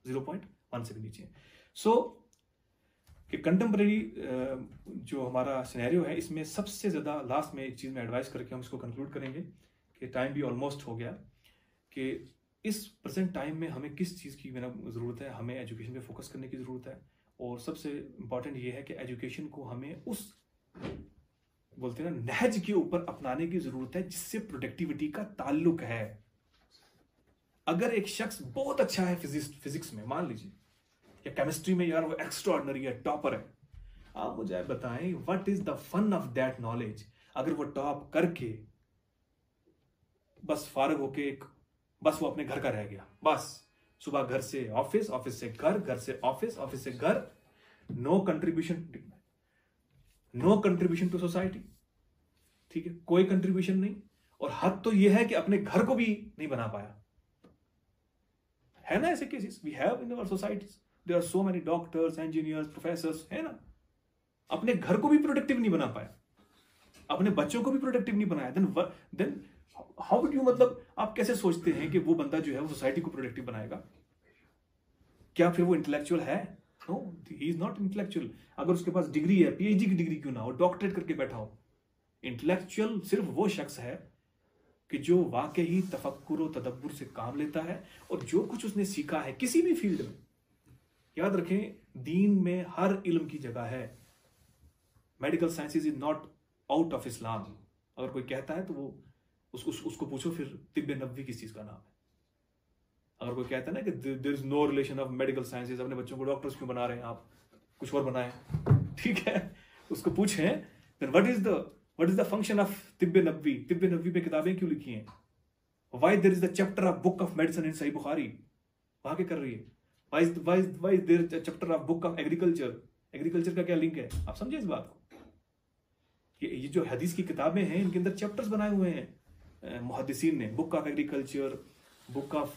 0.1 से भी नीचे हैं। सो कि कंटेम्प्रेरी जो हमारा सिनेरियो है, इसमें सबसे ज्यादा लास्ट में एक चीज में एडवाइस करके हम इसको कंक्लूड करेंगे कि टाइम भी ऑलमोस्ट हो गया, कि इस प्रेजेंट टाइम में हमें किस चीज की जरूरत है, हमें एजुकेशन पे फोकस करने की जरूरत है। और सबसे इंपॉर्टेंट ये है कि एजुकेशन को हमें उस बोलते हैं ना नहज के ऊपर अपनाने की जरूरत है जिससे प्रोडक्टिविटी का ताल्लुक है। अगर एक शख्स बहुत अच्छा है फिजिक्स में मान लीजिए, या केमिस्ट्री में यार वो एक्स्ट्राऑर्डिनरी है, टॉपर है, आप मुझे बताएं what is the fun of that knowledge. अगर वो टॉप करके बस फारग होके बस वो अपने घर का रह गया, बस सुबह घर से ऑफिस, ऑफिस से घर, घर से ऑफिस, ऑफिस से घर, नो कंट्रीब्यूशन टू सोसाइटी, ठीक है, कोई कंट्रीब्यूशन नहीं। और हद तो यह है कि अपने घर को भी नहीं बना पाया, है ना ऐसे cases we have in our societies, there are so many doctors, engineers, professors, है ना, अपने घर को भी प्रोडक्टिव नहीं बना पाया, अपने बच्चों को भी प्रोडक्टिव नहीं बनाया, देन हाउ वुड यू, मतलब आप कैसे सोचते हैं कि वो बंदा जो है वो सोसाइटी को प्रोडक्टिव बनाएगा? क्या फिर वो इंटेलेक्चुअल है? No, he is not intellectual. अगर उसके पास डिग्री है, पीएचडी की डिग्री क्यों ना हो, डॉक्टरेट करके बैठा हो, इंटेलेक्चुअल सिर्फ वो शख्स है कि जो वाकई तफक्कुर और तदब्बुर से काम लेता है, और जो कुछ उसने सीखा है किसी भी फील्ड में, याद रखें दीन में हर इल्म की जगह है। Medical sciences is not out of Islam. अगर कोई कहता है तो वो उसको पूछो फिर तिब्बे नबवी किस चीज का नाम है। अगर कोई कहता है ना कि there is no relation of medical sciences, अपने बच्चों को डॉक्टर्स क्यों बना रहे हैं आप, कुछ और बनाए, ठीक है, उसको पूछें then what is the function of तिब्बे नबवी, तिब्बे नबवी पे किताबें क्यों लिखी हैं, why there is the chapter of book of medicine in Sahih Bukhari, वहां क्या कर रही है? Why there chapter of book of agriculture? Agriculture का क्या लिंक है? आप समझे इस बात को? ये जो हदीस की किताबें हैं इनके अंदर चैप्टर्स बनाए हुए हैं मुहद्दिसीन ने, book of agriculture, book of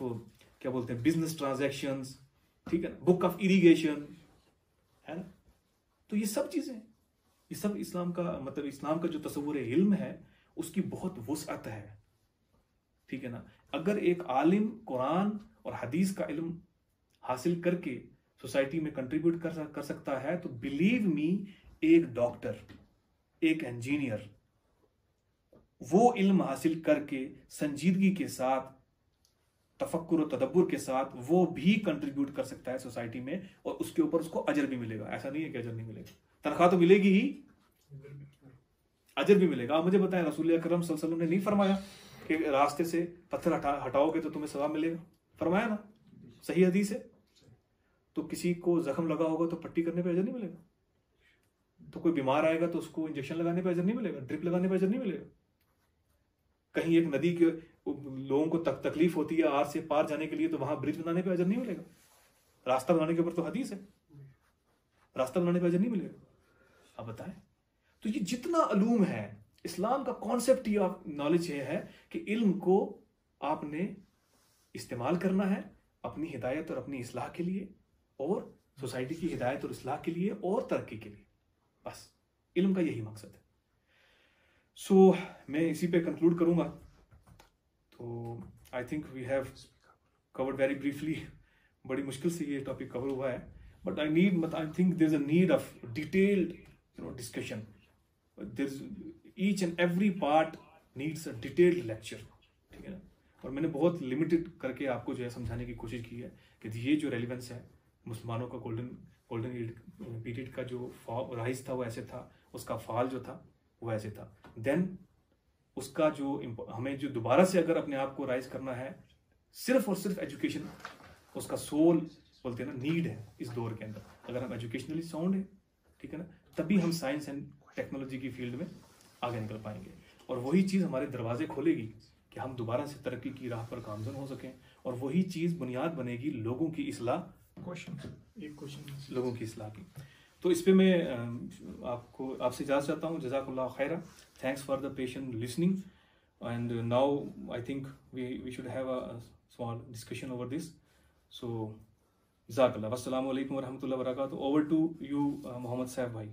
क्या बोलते हैं बिजनेस ट्रांजैक्शंस, ठीक है ना, बुक ऑफ इरिगेशन, है ना। तो ये सब चीजें, ये सब इस्लाम का मतलब इस्लाम का जो तस्वुर इल्म है उसकी बहुत वुसअत है, ठीक है ना। अगर एक आलिम कुरान और हदीस का इल्म हासिल करके सोसाइटी में कंट्रीब्यूट कर सकता है तो बिलीव मी, एक डॉक्टर, एक इंजीनियर वो इल्म हासिल करके संजीदगी के साथ, तफक्कुर और तदब्बुर के साथ वो भी कंट्रीब्यूट कर सकता है सोसाइटी में, और उसके ऊपर उसको अजर भी मिलेगा। ऐसा नहीं है कि अजर नहीं मिलेगा, तनख्वाह तो मिलेगी ही, अजर भी मिलेगा। आप मुझे बताएं, रसूल अकरम सल्लल्लाहु अलैहि वसल्लम ने नहीं फरमाया कि रास्ते से पत्थर हटाओगे तो तुम्हें सवाब मिलेगा? फरमाया ना, सही हदीस है। तो किसी को जख्म लगा होगा तो पट्टी करने पे अजर नहीं मिलेगा? तो कोई बीमार आएगा तो उसको इंजेक्शन लगाने पे अजर नहीं मिलेगा? ड्रिप लगाने पे अजर नहीं मिलेगा? कहीं एक नदी के लोगों को तकलीफ होती है आर से पार जाने के लिए, तो वहां ब्रिज बनाने पे अजर नहीं मिलेगा? रास्ता बनाने के ऊपर तो हदीस है, रास्ता बनाने पे अजर नहीं मिलेगा? आप बताएं। तो ये जितना अलूम है, इस्लाम का कॉन्सेप्ट ही नॉलेज ये है कि इल्म को आपने इस्तेमाल करना है अपनी हिदायत और अपनी इस्लाह के लिए, और सोसाइटी की हिदायत और इस्लाह के लिए और तरक्की के लिए। बस इल्म का यही मकसद है। सो मैं इसी पे कंक्लूड करूंगा। तो I think we have covered very briefly, बड़ी मुश्किल से ये टॉपिक कवर हुआ है, but I think there is a need of detailed discussion. Each and every part needs a detailed lecture, ठीक है ना। और मैंने बहुत लिमिटेड करके आपको जो है समझाने की कोशिश की है कि ये जो रेलिवेंस है मुसलमानों का गोल्डन पीरियड का जो राइज था वो ऐसे था, उसका फाल जो था वो ऐसे था, देन उसका जो हमें जो दोबारा से अगर अपने आप को राइज करना है, सिर्फ और सिर्फ एजुकेशन उसका सोल बोलते हैं ना नीड है इस दौर के अंदर। अगर हम एजुकेशनली साउंड है, ठीक है ना, तभी हम साइंस एंड टेक्नोलॉजी की फील्ड में आगे निकल पाएंगे, और वही चीज़ हमारे दरवाजे खोलेगी कि हम दोबारा से तरक्की की राह पर गामजन हो सकें, और वही चीज़ बुनियाद बनेगी लोगों की इस्लाह, लोगों की इस्लाह की। तो इस पे मैं आपसे इजाज़त चाहता हूँ। जज़ाकुल्लाह खैरा, thanks for the patient listening, and now I think we should have a small discussion over this. So जज़ाकल्लाह, वस्सलामु अलैकुम वरहमतुल्लाहि वबरकातुहू। Over to you Mohammad Saif भाई।